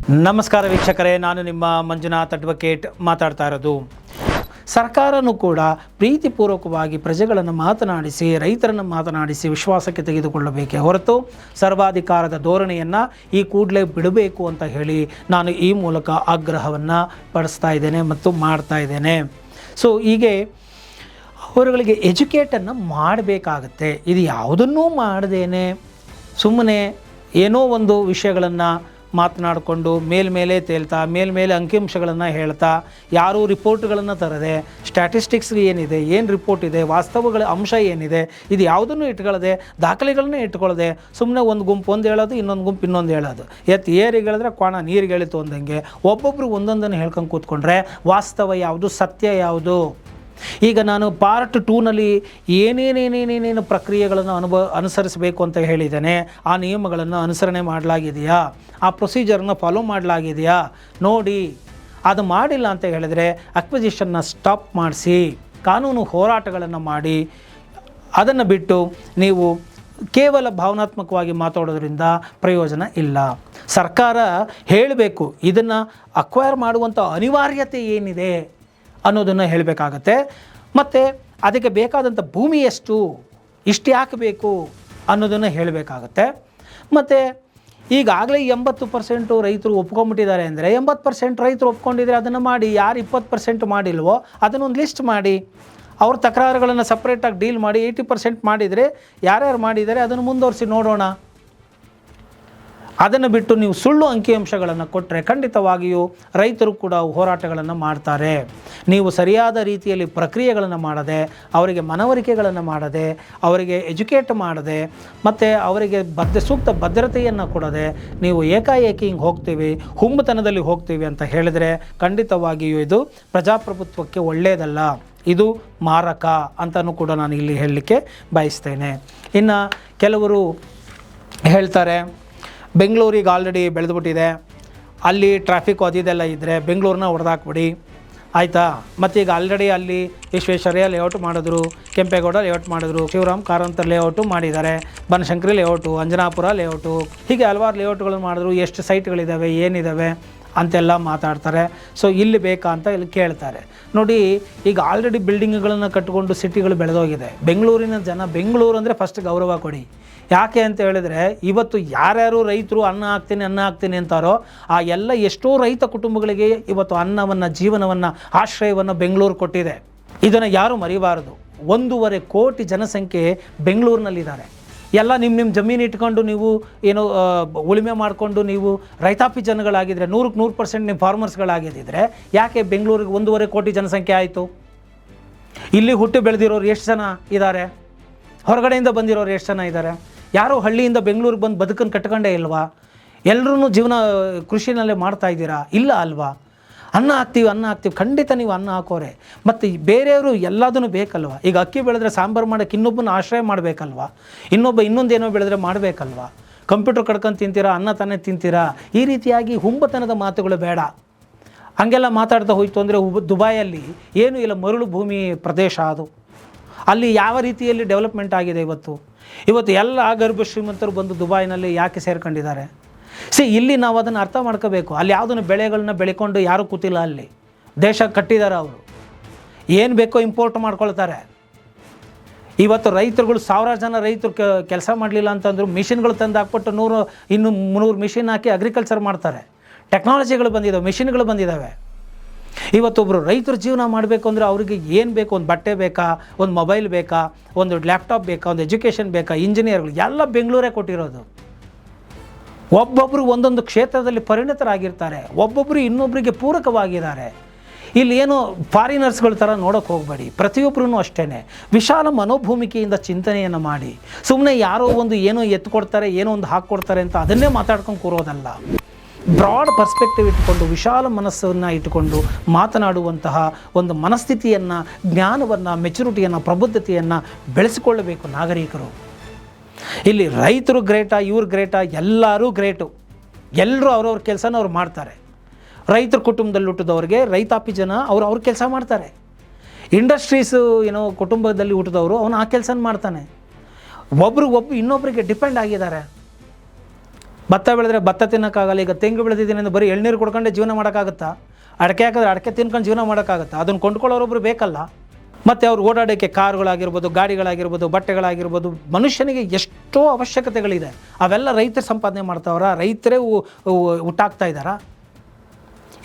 ನಮಸ್ಕಾರ ವೀಕ್ಷಕರೇ, ನಾನು ನಿಮ್ಮ ಮಂಜುನಾಥ್ ಅಡ್ವೊಕೇಟ್ ಮಾತಾಡ್ತಾ ಇರೋದು. ಸರ್ಕಾರನೂ ಕೂಡ ಪ್ರೀತಿಪೂರ್ವಕವಾಗಿ ಪ್ರಜೆಗಳನ್ನು ಮಾತನಾಡಿಸಿ, ರೈತರನ್ನು ಮಾತನಾಡಿಸಿ ವಿಶ್ವಾಸಕ್ಕೆ ತೆಗೆದುಕೊಳ್ಳಬೇಕೇ ಹೊರತು ಸರ್ವಾಧಿಕಾರದ ಧೋರಣೆಯನ್ನು ಈ ಕೂಡಲೇ ಬಿಡಬೇಕು ಅಂತ ಹೇಳಿ ನಾನು ಈ ಮೂಲಕ ಆಗ್ರಹವನ್ನು ಪಡಿಸ್ತಾ ಇದ್ದೇನೆ ಮತ್ತು ಮಾಡ್ತಾ ಇದ್ದೇನೆ. ಸೊ ಹೀಗೆ ಅವರುಗಳಿಗೆ ಎಜುಕೇಟನ್ನು ಮಾಡಬೇಕಾಗತ್ತೆ. ಇದು ಯಾವುದನ್ನೂ ಮಾಡದೇನೆ ಸುಮ್ಮನೆ ಏನೋ ಒಂದು ವಿಷಯಗಳನ್ನು ಮಾತನಾಡಿಕೊಂಡು ಮೇಲ್ಮೇಲೆ ತೇಲ್ತಾ ಮೇಲ್ಮೇಲೆ ಅಂಕಿಅಂಶಗಳನ್ನು ಹೇಳ್ತಾ, ಯಾರೂ ರಿಪೋರ್ಟ್ಗಳನ್ನು ತರದೆ, ಸ್ಟ್ಯಾಟಿಸ್ಟಿಕ್ಸ್ ಏನಿದೆ, ಏನು ರಿಪೋರ್ಟ್ ಇದೆ, ವಾಸ್ತವಗಳ ಅಂಶ ಏನಿದೆ, ಇದು ಯಾವುದನ್ನು ಇಟ್ಕೊಳ್ಳದೆ, ದಾಖಲೆಗಳನ್ನೇ ಇಟ್ಕೊಳ್ಳದೆ ಸುಮ್ಮನೆ ಒಂದು ಗುಂಪು ಒಂದು ಹೇಳೋದು, ಇನ್ನೊಂದು ಗುಂಪು ಇನ್ನೊಂದು ಹೇಳೋದು, ಏರಿಗೆ ಹೇಳಿದ್ರೆ ಕೋಣ ನೀರಿಗೆ ಎಳಿತು ಅಂದಂಗೆ ಒಬ್ಬೊಬ್ಬರು ಒಂದೊಂದನ್ನು ಹೇಳ್ಕೊಂಡು ಕೂತ್ಕೊಂಡ್ರೆ ವಾಸ್ತವ ಯಾವುದು, ಸತ್ಯ ಯಾವುದು? ಈಗ ನಾನು ಪಾರ್ಟ್ 2ನಲ್ಲಿ ಏನೇನೇನೇನೇನೇನು ಪ್ರಕ್ರಿಯೆಗಳನ್ನು ಅನುಸರಿಸಬೇಕು ಅಂತ ಹೇಳಿದ್ದೇನೆ. ಆ ನಿಯಮಗಳನ್ನು ಅನುಸರಣೆ ಮಾಡಲಾಗಿದೆಯಾ, ಆ ಪ್ರೊಸೀಜರನ್ನು ಫಾಲೋ ಮಾಡಲಾಗಿದೆಯಾ ನೋಡಿ. ಅದು ಮಾಡಿಲ್ಲ ಅಂತ ಹೇಳಿದರೆ ಅಕ್ವಿಸಿಷನ್ನ ಸ್ಟಾಪ್ ಮಾಡಿಸಿ, ಕಾನೂನು ಹೋರಾಟಗಳನ್ನು ಮಾಡಿ. ಅದನ್ನು ಬಿಟ್ಟು ನೀವು ಕೇವಲ ಭಾವನಾತ್ಮಕವಾಗಿ ಮಾತಾಡೋದ್ರಿಂದ ಪ್ರಯೋಜನ ಇಲ್ಲ. ಸರ್ಕಾರ ಹೇಳಬೇಕು, ಇದನ್ನು ಅಕ್ವೈರ್ ಮಾಡುವಂಥ ಅನಿವಾರ್ಯತೆ ಏನಿದೆ ಅನ್ನೋದನ್ನು ಹೇಳಬೇಕಾಗತ್ತೆ. ಮತ್ತು ಅದಕ್ಕೆ ಬೇಕಾದಂಥ ಭೂಮಿ ಎಷ್ಟು, ಇಷ್ಟು ಯಾಕೆ ಬೇಕು ಅನ್ನೋದನ್ನು ಹೇಳಬೇಕಾಗತ್ತೆ. ಮತ್ತು ಈಗಾಗಲೇ 80% ರೈತರು ಒಪ್ಕೊಂಡ್ಬಿಟ್ಟಿದ್ದಾರೆ ಅಂದರೆ 80% ರೈತರು ಒಪ್ಕೊಂಡಿದ್ರೆ ಅದನ್ನು ಮಾಡಿ. ಯಾರು 20% ಮಾಡಿಲ್ವೋ ಅದನ್ನೊಂದು ಲಿಸ್ಟ್ ಮಾಡಿ, ಅವ್ರ ತಕರಾರುಗಳನ್ನು ಸಪ್ರೇಟಾಗಿ ಡೀಲ್ ಮಾಡಿ. 80% ಮಾಡಿದರೆ ಯಾರ್ಯಾರು ಮಾಡಿದ್ದಾರೆ ಅದನ್ನು ಮುಂದುವರಿಸಿ ನೋಡೋಣ. ಅದನ್ನು ಬಿಟ್ಟು ನೀವು ಸುಳ್ಳು ಅಂಕಿಅಂಶಗಳನ್ನು ಕೊಟ್ಟರೆ ಖಂಡಿತವಾಗಿಯೂ ರೈತರು ಕೂಡ ಹೋರಾಟಗಳನ್ನು ಮಾಡ್ತಾರೆ. ನೀವು ಸರಿಯಾದ ರೀತಿಯಲ್ಲಿ ಪ್ರಕ್ರಿಯೆಗಳನ್ನು ಮಾಡದೆ, ಅವರಿಗೆ ಮನವರಿಕೆಗಳನ್ನು ಮಾಡದೆ, ಅವರಿಗೆ ಎಜುಕೇಟ್ ಮಾಡದೆ, ಮತ್ತು ಅವರಿಗೆ ಸೂಕ್ತ ಭದ್ರತೆಯನ್ನು ಕೊಡದೆ ನೀವು ಏಕಾಏಕಿ ಹಿಂಗೆ ಹೋಗ್ತೀವಿ, ಹುಂಬತನದಲ್ಲಿ ಹೋಗ್ತೀವಿ ಅಂತ ಹೇಳಿದರೆ ಖಂಡಿತವಾಗಿಯೂ ಇದು ಪ್ರಜಾಪ್ರಭುತ್ವಕ್ಕೆ ಒಳ್ಳೆಯದಲ್ಲ, ಇದು ಮಾರಕ ಅಂತಲೂ ಕೂಡ ನಾನು ಇಲ್ಲಿ ಹೇಳಲಿಕ್ಕೆ ಬಯಸ್ತೇನೆ. ಇನ್ನು ಕೆಲವರು ಹೇಳ್ತಾರೆ, ಬೆಂಗಳೂರಿಗೆ ಆಲ್ರೆಡಿ ಬೆಳೆದುಬಿಟ್ಟಿದೆ, ಅಲ್ಲಿ ಟ್ರಾಫಿಕ್ ಅದಿದೆಲ್ಲ ಇದ್ದರೆ ಬೆಂಗಳೂರನ್ನ ಹೊಡೆದಾಕ್ಬಿಡಿ ಆಯಿತಾ. ಮತ್ತು ಈಗ ಆಲ್ರೆಡಿ ಅಲ್ಲಿ ವಿಶ್ವೇಶ್ವರಯ್ಯ ಲೇಔಟ್ ಮಾಡಿದ್ರು, ಕೆಂಪೇಗೌಡ ಲೇಔಟ್ ಮಾಡಿದ್ರು, ಶಿವರಾಮ್ ಕಾರಂತ ಲೇಔಟು ಮಾಡಿದ್ದಾರೆ, ಬನಶಂಕರಿ ಲೇಔಟು, ಅಂಜನಾಪುರ ಲೇಔಟು, ಹೀಗೆ ಹಲವಾರು ಲೇಔಟ್ಗಳನ್ನು ಮಾಡಿದ್ರು. ಎಷ್ಟು ಸೈಟ್ಗಳಿದ್ದಾವೆ, ಏನಿದ್ದಾವೆ ಅಂತೆಲ್ಲ ಮಾತಾಡ್ತಾರೆ. ಸೊ ಇಲ್ಲಿ ಬೇಕಾ ಅಂತ ಇಲ್ಲಿ ಕೇಳ್ತಾರೆ. ನೋಡಿ, ಈಗ ಆಲ್ರೆಡಿ ಬಿಲ್ಡಿಂಗ್ಗಳನ್ನು ಕಟ್ಟಿಕೊಂಡು ಸಿಟಿಗಳು ಬೆಳೆದೋಗಿದೆ. ಬೆಂಗಳೂರಿನ ಜನ, ಬೆಂಗಳೂರು ಅಂದರೆ ಫಸ್ಟ್ ಗೌರವ ಕೊಡಿ. ಯಾಕೆ ಅಂತ ಹೇಳಿದರೆ ಇವತ್ತು ಯಾರ್ಯಾರು ರೈತರು ಅನ್ನ ಹಾಕ್ತೀನಿ ಅಂತಾರೋ ಆ ಎಲ್ಲ ಎಷ್ಟೋ ರೈತ ಕುಟುಂಬಗಳಿಗೆ ಇವತ್ತು ಅನ್ನವನ್ನು, ಜೀವನವನ್ನು, ಆಶ್ರಯವನ್ನು ಬೆಂಗಳೂರು ಕೊಟ್ಟಿದೆ. ಇದನ್ನು ಯಾರೂ ಮರಿಬಾರದು. 1.5 ಕೋಟಿ ಜನಸಂಖ್ಯೆ ಬೆಂಗಳೂರಿನಲ್ಲಿದ್ದಾರೆ. ಎಲ್ಲ ನಿಮ್ಮ ಜಮೀನು ಇಟ್ಕೊಂಡು ನೀವು ಏನೋ ಉಳುಮೆ ಮಾಡಿಕೊಂಡು ನೀವು ರೈತಾಪಿ ಜನಗಳಾಗಿದ್ದರೆ, 100% ನಿಮ್ಮ ಫಾರ್ಮರ್ಸ್ಗಳಾಗಿದ್ದರೆ ಯಾಕೆ ಬೆಂಗಳೂರಿಗೆ 1.5 ಕೋಟಿ ಜನಸಂಖ್ಯೆ ಆಯಿತು? ಇಲ್ಲಿ ಹುಟ್ಟು ಬೆಳೆದಿರೋರು ಎಷ್ಟು ಜನ ಇದ್ದಾರೆ? ಹೊರಗಡೆಯಿಂದ ಬಂದಿರೋರು ಎಷ್ಟು ಜನ ಇದ್ದಾರೆ? ಯಾರೋ ಹಳ್ಳಿಯಿಂದ ಬೆಂಗಳೂರಿಗೆ ಬಂದು ಬದುಕನ್ನು ಕಟ್ಕೊಂಡೇ ಇಲ್ವಾ? ಎಲ್ಲರೂ ಜೀವನ ಕೃಷಿನಲ್ಲೇ ಮಾಡ್ತಾ ಇದ್ದೀರಾ? ಇಲ್ಲ ಅಲ್ವಾ? ಅನ್ನ ಹಾಕ್ತೀವಿ, ಖಂಡಿತ ನೀವು ಅನ್ನ ಹಾಕೋರೆ. ಮತ್ತು ಬೇರೆಯವರು ಎಲ್ಲದನ್ನು ಬೇಕಲ್ವ? ಈಗ ಅಕ್ಕಿ ಬೆಳೆದ್ರೆ ಸಾಂಬಾರು ಮಾಡೋಕ್ಕೆ ಇನ್ನೊಬ್ಬನ ಆಶ್ರಯ ಮಾಡಬೇಕಲ್ವ? ಇನ್ನೊಂದೇನೋ ಬೆಳೆದ್ರೆ ಮಾಡಬೇಕಲ್ವ? ಕಂಪ್ಯೂಟರ್ ಕಡ್ಕೊಂಡು ತಿಂತೀರಾ, ಅನ್ನ ತಾನೇ ತಿಂತೀರಾ? ಈ ರೀತಿಯಾಗಿ ಹುಂಬತನದ ಮಾತುಗಳು ಬೇಡ. ಹಂಗೆಲ್ಲ ಮಾತಾಡ್ತಾ ಹೋಯ್ತು ಅಂದರೆ ದುಬೈಯಲ್ಲಿ ಏನೂ ಇಲ್ಲ, ಮರಳು ಭೂಮಿ ಪ್ರದೇಶ ಅದು. ಅಲ್ಲಿ ಯಾವ ರೀತಿಯಲ್ಲಿ ಡೆವಲಪ್ಮೆಂಟ್ ಆಗಿದೆ ಇವತ್ತು ಎಲ್ಲ ಗರ್ಭ ಶ್ರೀಮಂತರು ಬಂದು ದುಬೈನಲ್ಲಿ ಯಾಕೆ ಸೇರ್ಕೊಂಡಿದ್ದಾರೆ? ಇಲ್ಲಿ ನಾವು ಅದನ್ನು ಅರ್ಥ ಮಾಡ್ಕೋಬೇಕು. ಅಲ್ಲಿ ಯಾವುದನ್ನು ಬೆಳೆಗಳನ್ನ ಬೆಳ್ಕೊಂಡು ಯಾರೂ ಕೂತಿಲ್ಲ. ಅಲ್ಲಿ ದೇಶ ಕಟ್ಟಿದ್ದಾರೆ. ಅವರು ಏನು ಬೇಕೋ ಇಂಪೋರ್ಟ್ ಮಾಡ್ಕೊಳ್ತಾರೆ. ಇವತ್ತು ರೈತರುಗಳು, ಸಾವಿರಾರು ಜನ ರೈತರು ಕೆಲಸ ಮಾಡಲಿಲ್ಲ ಅಂತಂದ್ರು ಮಿಷಿನ್ಗಳು ತಂದು ಹಾಕ್ಬಿಟ್ಟು 300 ಮಿಷಿನ್ ಹಾಕಿ ಅಗ್ರಿಕಲ್ಚರ್ ಮಾಡ್ತಾರೆ. ಟೆಕ್ನಾಲಜಿಗಳು ಬಂದಿದ್ದಾವೆ, ಮಿಷಿನ್ಗಳು ಬಂದಿದ್ದಾವೆ. ಇವತ್ತೊಬ್ಬರು ರೈತರು ಜೀವನ ಮಾಡಬೇಕು ಅಂದರೆ ಅವರಿಗೆ ಏನು ಬೇಕು? ಒಂದು ಬಟ್ಟೆ ಬೇಕಾ, ಒಂದು ಮೊಬೈಲ್ ಬೇಕಾ, ಒಂದು ಲ್ಯಾಪ್ಟಾಪ್ ಬೇಕಾ, ಒಂದು ಎಜುಕೇಷನ್ ಬೇಕಾ, ಇಂಜಿನಿಯರ್ಗಳು ಎಲ್ಲ ಬೆಂಗಳೂರೇ ಕೊಟ್ಟಿರೋದು. ಒಬ್ಬೊಬ್ಬರು ಒಂದೊಂದು ಕ್ಷೇತ್ರದಲ್ಲಿ ಪರಿಣಿತರಾಗಿರ್ತಾರೆ, ಒಬ್ಬೊಬ್ಬರು ಇನ್ನೊಬ್ಬರಿಗೆ ಪೂರಕವಾಗಿದ್ದಾರೆ. ಇಲ್ಲಿ ಏನೋ ಫಾರಿನರ್ಸ್ಗಳ ಥರ ನೋಡೋಕ್ಕೆ ಹೋಗಬೇಡಿ. ಪ್ರತಿಯೊಬ್ಬರೂ ಅಷ್ಟೇ ವಿಶಾಲ ಮನೋಭೂಮಿಕೆಯಿಂದ ಚಿಂತನೆಯನ್ನು ಮಾಡಿ. ಸುಮ್ಮನೆ ಯಾರೋ ಒಂದು ಏನೋ ಎತ್ಕೊಡ್ತಾರೆ, ಏನೋ ಒಂದು ಹಾಕ್ಕೊಡ್ತಾರೆ ಅಂತ ಅದನ್ನೇ ಮಾತಾಡ್ಕೊಂಡು ಕೂರೋದಲ್ಲ. ಬ್ರಾಡ್ ಪರ್ಸ್ಪೆಕ್ಟಿವ್ ಇಟ್ಟುಕೊಂಡು, ವಿಶಾಲ ಮನಸ್ಸನ್ನು ಇಟ್ಟುಕೊಂಡು ಮಾತನಾಡುವಂತಹ ಒಂದು ಮನಸ್ಥಿತಿಯನ್ನು, ಜ್ಞಾನವನ್ನು, ಮೆಚುರಿಟಿಯನ್ನು, ಪ್ರಬುದ್ಧತೆಯನ್ನು ಬೆಳೆಸಿಕೊಳ್ಳಬೇಕು ನಾಗರಿಕರು. ಇಲ್ಲಿ ರೈತರು ಗ್ರೇಟಾ, ಇವ್ರು ಗ್ರೇಟಾ? ಎಲ್ಲರೂ ಗ್ರೇಟು. ಎಲ್ಲರೂ ಅವ್ರವ್ರ ಕೆಲಸನ ಅವ್ರು ಮಾಡ್ತಾರೆ. ರೈತರ ಕುಟುಂಬದಲ್ಲಿ ಹುಟ್ಟಿದವ್ರಿಗೆ, ರೈತಾಪಿ ಜನ ಅವ್ರ ಕೆಲಸ ಮಾಡ್ತಾರೆ. ಇಂಡಸ್ಟ್ರೀಸು ಕುಟುಂಬದಲ್ಲಿ ಹುಟ್ಟಿದವರು ಅವನು ಆ ಕೆಲಸ ಮಾಡ್ತಾನೆ. ಒಬ್ಬರು ಇನ್ನೊಬ್ಬರಿಗೆ ಡಿಪೆಂಡ್ ಆಗಿದ್ದಾರೆ. ಭತ್ತ ಬೆಳೆದ್ರೆ ಭತ್ತ ತಿನ್ನೋಕ್ಕಾಗಲ್ಲ. ಈಗ ತೆಂಗು ಬೆಳೆದಿದ್ದೀನಿ ಅಂದರೆ ಬರೀ ಎಳ್ನೀರು ಕೊಡ್ಕೊಂಡೆ ಜೀವನ ಮಾಡೋಕ್ಕಾಗುತ್ತಾ? ಅಡಿಕೆ ಹಾಕಿದ್ರೆ ಅಡಿಕೆ ತಿನ್ಕೊಂಡು ಜೀವನ ಮಾಡೋಕ್ಕಾಗುತ್ತಾ? ಅದನ್ನು ಕೊಂಡ್ಕೊಳ್ಳೋರೊಬ್ಬರು ಬೇಕಲ್ಲ. ಮತ್ತು ಅವ್ರು ಓಡಾಡೋಕ್ಕೆ ಕಾರುಗಳಾಗಿರ್ಬೋದು, ಗಾಡಿಗಳಾಗಿರ್ಬೋದು, ಬಟ್ಟೆಗಳಾಗಿರ್ಬೋದು, ಮನುಷ್ಯನಿಗೆ ಎಷ್ಟೋ ಅವಶ್ಯಕತೆಗಳಿದೆ. ಅವೆಲ್ಲ ರೈತರು ಸಂಪಾದನೆ ಮಾಡ್ತಾವ್ರ? ರೈತರೇ ಹುಟ್ಟಾಕ್ತಾ ಇದ್ದಾರಾ?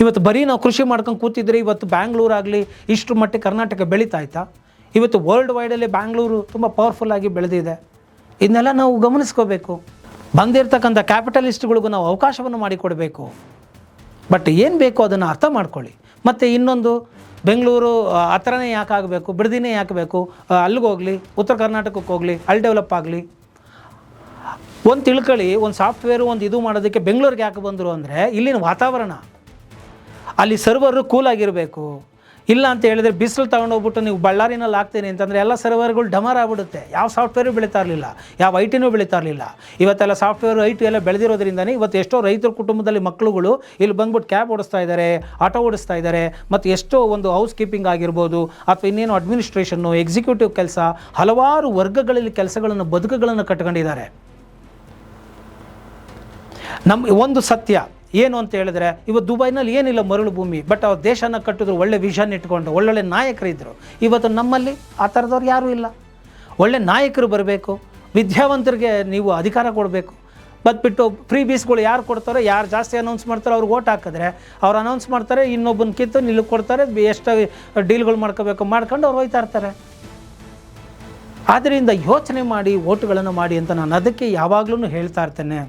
ಇವತ್ತು ಬರೀ ನಾವು ಕೃಷಿ ಮಾಡ್ಕೊಂಡು ಕೂತಿದ್ರೆ ಇವತ್ತು ಬ್ಯಾಂಗ್ಳೂರಾಗಲಿ ಇಷ್ಟು ಮಟ್ಟಿಗೆ ಕರ್ನಾಟಕ ಬೆಳೀತಾ ಇತ್ತಾ? ಇವತ್ತು ವರ್ಲ್ಡ್ ವೈಡಲ್ಲಿ ಬ್ಯಾಂಗ್ಳೂರು ತುಂಬ ಪವರ್ಫುಲ್ಲಾಗಿ ಬೆಳೆದಿದೆ. ಇದನ್ನೆಲ್ಲ ನಾವು ಗಮನಿಸ್ಕೋಬೇಕು. ಬಂದಿರತಕ್ಕಂಥ ಕ್ಯಾಪಿಟಲಿಸ್ಟ್ಗಳಿಗೂ ನಾವು ಅವಕಾಶವನ್ನು ಮಾಡಿಕೊಡಬೇಕು. ಬಟ್ ಏನು ಬೇಕೋ ಅದನ್ನು ಅರ್ಥ ಮಾಡ್ಕೊಳ್ಳಿ. ಮತ್ತು ಇನ್ನೊಂದು, ಬೆಂಗಳೂರು ಆ ಥರನೇ ಯಾಕೆ ಆಗಬೇಕು, ಬಿಡದಿನೇ ಯಾಕೆ ಬೇಕು, ಅಲ್ಲಿಗೆ ಹೋಗಲಿ, ಉತ್ತರ ಕರ್ನಾಟಕಕ್ಕೆ ಹೋಗಲಿ, ಅಲ್ಲಿ ಡೆವಲಪ್ ಆಗಲಿ. ಒಂದು ತಿಳ್ಕೊಳ್ಳಿ, ಒಂದು ಸಾಫ್ಟ್ವೇರು ಒಂದು ಇದು ಮಾಡೋದಕ್ಕೆ ಬೆಂಗಳೂರಿಗೆ ಯಾಕೆ ಬಂದರು ಅಂದರೆ ಇಲ್ಲಿನ ವಾತಾವರಣ, ಅಲ್ಲಿ ಸರ್ವರು ಕೂಲಾಗಿರಬೇಕು. ಇಲ್ಲ ಅಂತ ಹೇಳಿದರೆ ಬಿಸಿಲು ತೊಗೊಂಡೋಗ್ಬಿಟ್ಟು ನೀವು ಬಳ್ಳಾರಿನಲ್ಲಿ ಹಾಕ್ತೀನಿ ಅಂತಂದರೆ ಎಲ್ಲ ಸರ್ವರ್ಗಳು ಡಮರ್ ಆಗ್ಬಿಡುತ್ತೆ. ಯಾವ ಸಾಫ್ಟ್ವೇರು ಬೆಳೀತಾ ಇರಲಿಲ್ಲ, ಯಾವ ಐ ಟಿನೂ ಬೆಳೀತಾ ಇರಲಿಲ್ಲ. ಇವತ್ತೆಲ್ಲ ಸಾಫ್ಟ್ವೇರು ಐ ಟಿ ಎಲ್ಲ ಬೆಳೆದಿರೋದ್ರಿಂದನೇ ಇವತ್ತು ಎಷ್ಟೋ ರೈತರ ಕುಟುಂಬದಲ್ಲಿ ಮಕ್ಕಳುಗಳು ಇಲ್ಲಿ ಬಂದ್ಬಿಟ್ಟು ಕ್ಯಾಬ್ ಓಡಿಸ್ತಾ ಇದ್ದಾರೆ, ಆಟೋ ಓಡಿಸ್ತಾ ಇದ್ದಾರೆ. ಮತ್ತು ಎಷ್ಟೋ ಒಂದು ಹೌಸ್ ಕೀಪಿಂಗ್ ಆಗಿರ್ಬೋದು, ಅಥವಾ ಇನ್ನೇನು ಅಡ್ಮಿನಿಸ್ಟ್ರೇಷನ್ನು, ಎಕ್ಸಿಕ್ಯೂಟಿವ್ ಕೆಲಸ, ಹಲವಾರು ವರ್ಗಗಳಲ್ಲಿ ಕೆಲಸಗಳನ್ನು, ಬದುಕುಗಳನ್ನು ಕಟ್ಕೊಂಡಿದ್ದಾರೆ. ನಮ್ಮ ಒಂದು ಸತ್ಯ ಏನು ಅಂತ ಹೇಳಿದ್ರೆ, ಇವತ್ತು ದುಬೈನಲ್ಲಿ ಏನಿಲ್ಲ ಮರಳು ಭೂಮಿ, ಬಟ್ ಅವ್ರ ದೇಶನ ಕಟ್ಟಿದ್ರು, ಒಳ್ಳೆ ವಿಷನ್ ಇಟ್ಕೊಂಡು ಒಳ್ಳೊಳ್ಳೆ ನಾಯಕರಿದ್ದರು. ಇವತ್ತು ನಮ್ಮಲ್ಲಿ ಆ ಥರದವ್ರು ಯಾರೂ ಇಲ್ಲ. ಒಳ್ಳೆ ನಾಯಕರು ಬರಬೇಕು, ವಿದ್ಯಾವಂತರಿಗೆ ನೀವು ಅಧಿಕಾರ ಕೊಡಬೇಕು. ಬದ್ಬಿಟ್ಟು ಫ್ರೀ ಬೀಸ್ಗಳು ಯಾರು ಕೊಡ್ತಾರೋ, ಯಾರು ಜಾಸ್ತಿ ಅನೌನ್ಸ್ ಮಾಡ್ತಾರೋ ಅವ್ರಿಗೆ ಓಟ್ ಹಾಕಿದ್ರೆ ಅವ್ರು ಅನೌನ್ಸ್ ಮಾಡ್ತಾರೆ, ಇನ್ನೊಬ್ಬನ ಕಿತ್ತು ನಿಲ್ಲಿಗೆ ಕೊಡ್ತಾರೆ, ಎಷ್ಟು ಡೀಲ್ಗಳು ಮಾಡ್ಕೋಬೇಕು ಮಾಡ್ಕೊಂಡು ಅವ್ರು ಹೋಯ್ತಾ ಇರ್ತಾರೆ. ಆದ್ದರಿಂದ ಯೋಚನೆ ಮಾಡಿ ಓಟುಗಳನ್ನು ಮಾಡಿ ಅಂತ ನಾನು ಅದಕ್ಕೆ ಯಾವಾಗಲೂ ಹೇಳ್ತಾ ಇರ್ತೇನೆ.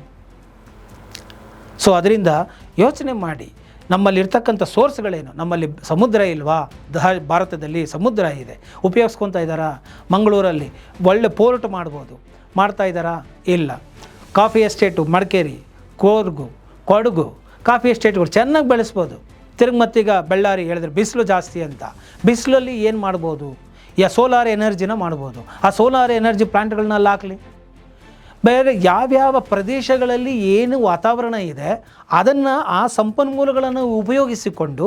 ಸೊ ಅದರಿಂದ ಯೋಚನೆ ಮಾಡಿ, ನಮ್ಮಲ್ಲಿರ್ತಕ್ಕಂಥ ಸೋರ್ಸ್ಗಳೇನು. ನಮ್ಮಲ್ಲಿ ಸಮುದ್ರ ಇಲ್ವಾ? ಭಾರತದಲ್ಲಿ ಸಮುದ್ರ ಇದೆ, ಉಪಯೋಗಿಸ್ಕೊತಾ ಇದ್ದಾರಾ? ಮಂಗಳೂರಲ್ಲಿ ಒಳ್ಳೆ ಪೋರ್ಟ್ ಮಾಡ್ಬೋದು, ಮಾಡ್ತಾ ಇದ್ದಾರಾ? ಇಲ್ಲ. Coffee estate Madikeri, Kodagu coffee ಎಸ್ಟೇಟ್ಗಳು ಚೆನ್ನಾಗಿ ಬೆಳೆಸ್ಬೋದು. ಮತ್ತೀಗ ಬಳ್ಳಾರಿ ಹೇಳಿದ್ರೆ ಬಿಸಿಲು ಜಾಸ್ತಿ ಅಂತ, ಬಿಸಿಲಲ್ಲಿ ಏನು ಮಾಡ್ಬೋದು? ಸೋಲಾರ್ ಎನರ್ಜಿನ ಮಾಡ್ಬೋದು. ಆ ಸೋಲಾರ್ ಎನರ್ಜಿ ಪ್ಲಾಂಟ್ಗಳನ್ನೆಲ್ಲ ಹಾಕಲಿ. ಬೇರೆ ಯಾವ್ಯಾವ ಪ್ರದೇಶಗಳಲ್ಲಿ ಏನು ವಾತಾವರಣ ಇದೆ ಅದನ್ನು, ಆ ಸಂಪನ್ಮೂಲಗಳನ್ನು ಉಪಯೋಗಿಸಿಕೊಂಡು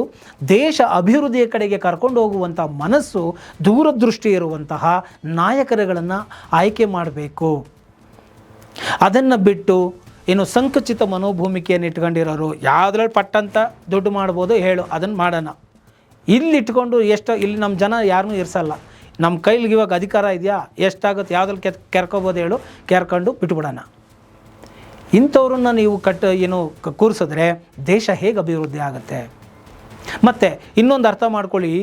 ದೇಶ ಅಭಿವೃದ್ಧಿಯ ಕಡೆಗೆ ಕರ್ಕೊಂಡು ಹೋಗುವಂಥ ಮನಸ್ಸು, ದೂರದೃಷ್ಟಿ ಇರುವಂತಹ ನಾಯಕರುಗಳನ್ನು ಆಯ್ಕೆ ಮಾಡಬೇಕು. ಅದನ್ನು ಬಿಟ್ಟು ಏನು ಸಂಕುಚಿತ ಮನೋಭೂಮಿಕೆಯನ್ನು ಇಟ್ಕೊಂಡಿರೋರು, ಯಾವುದ್ರಲ್ಲಿ ಪಟ್ಟಂತ ದುಡ್ಡು ಮಾಡ್ಬೋದು, ಹೇಳು ಅದನ್ನು ಮಾಡೋಣ. ಇಲ್ಲಿಟ್ಕೊಂಡು ಇಲ್ಲಿ ನಮ್ಮ ಜನ ಯಾರನ್ನೂ ಇರಿಸಲ್ಲ. ನಮ್ಮ ಕೈಲಿಗೆ ಇವಾಗ ಅಧಿಕಾರ ಇದೆಯಾ, ಎಷ್ಟಾಗುತ್ತೆ, ಯಾವುದ್ರಲ್ಲಿ ಕೆರ್ಕೋಬೋದು ಹೇಳು, ಕೆರ್ಕೊಂಡು ಬಿಟ್ಬಿಡೋಣ. ಇಂಥವ್ರನ್ನ ನೀವು ಕೂರಿಸಿದ್ರೆ ದೇಶ ಹೇಗೆ ಅಭಿವೃದ್ಧಿ ಆಗುತ್ತೆ? ಮತ್ತು ಇನ್ನೊಂದು ಅರ್ಥ ಮಾಡ್ಕೊಳ್ಳಿ,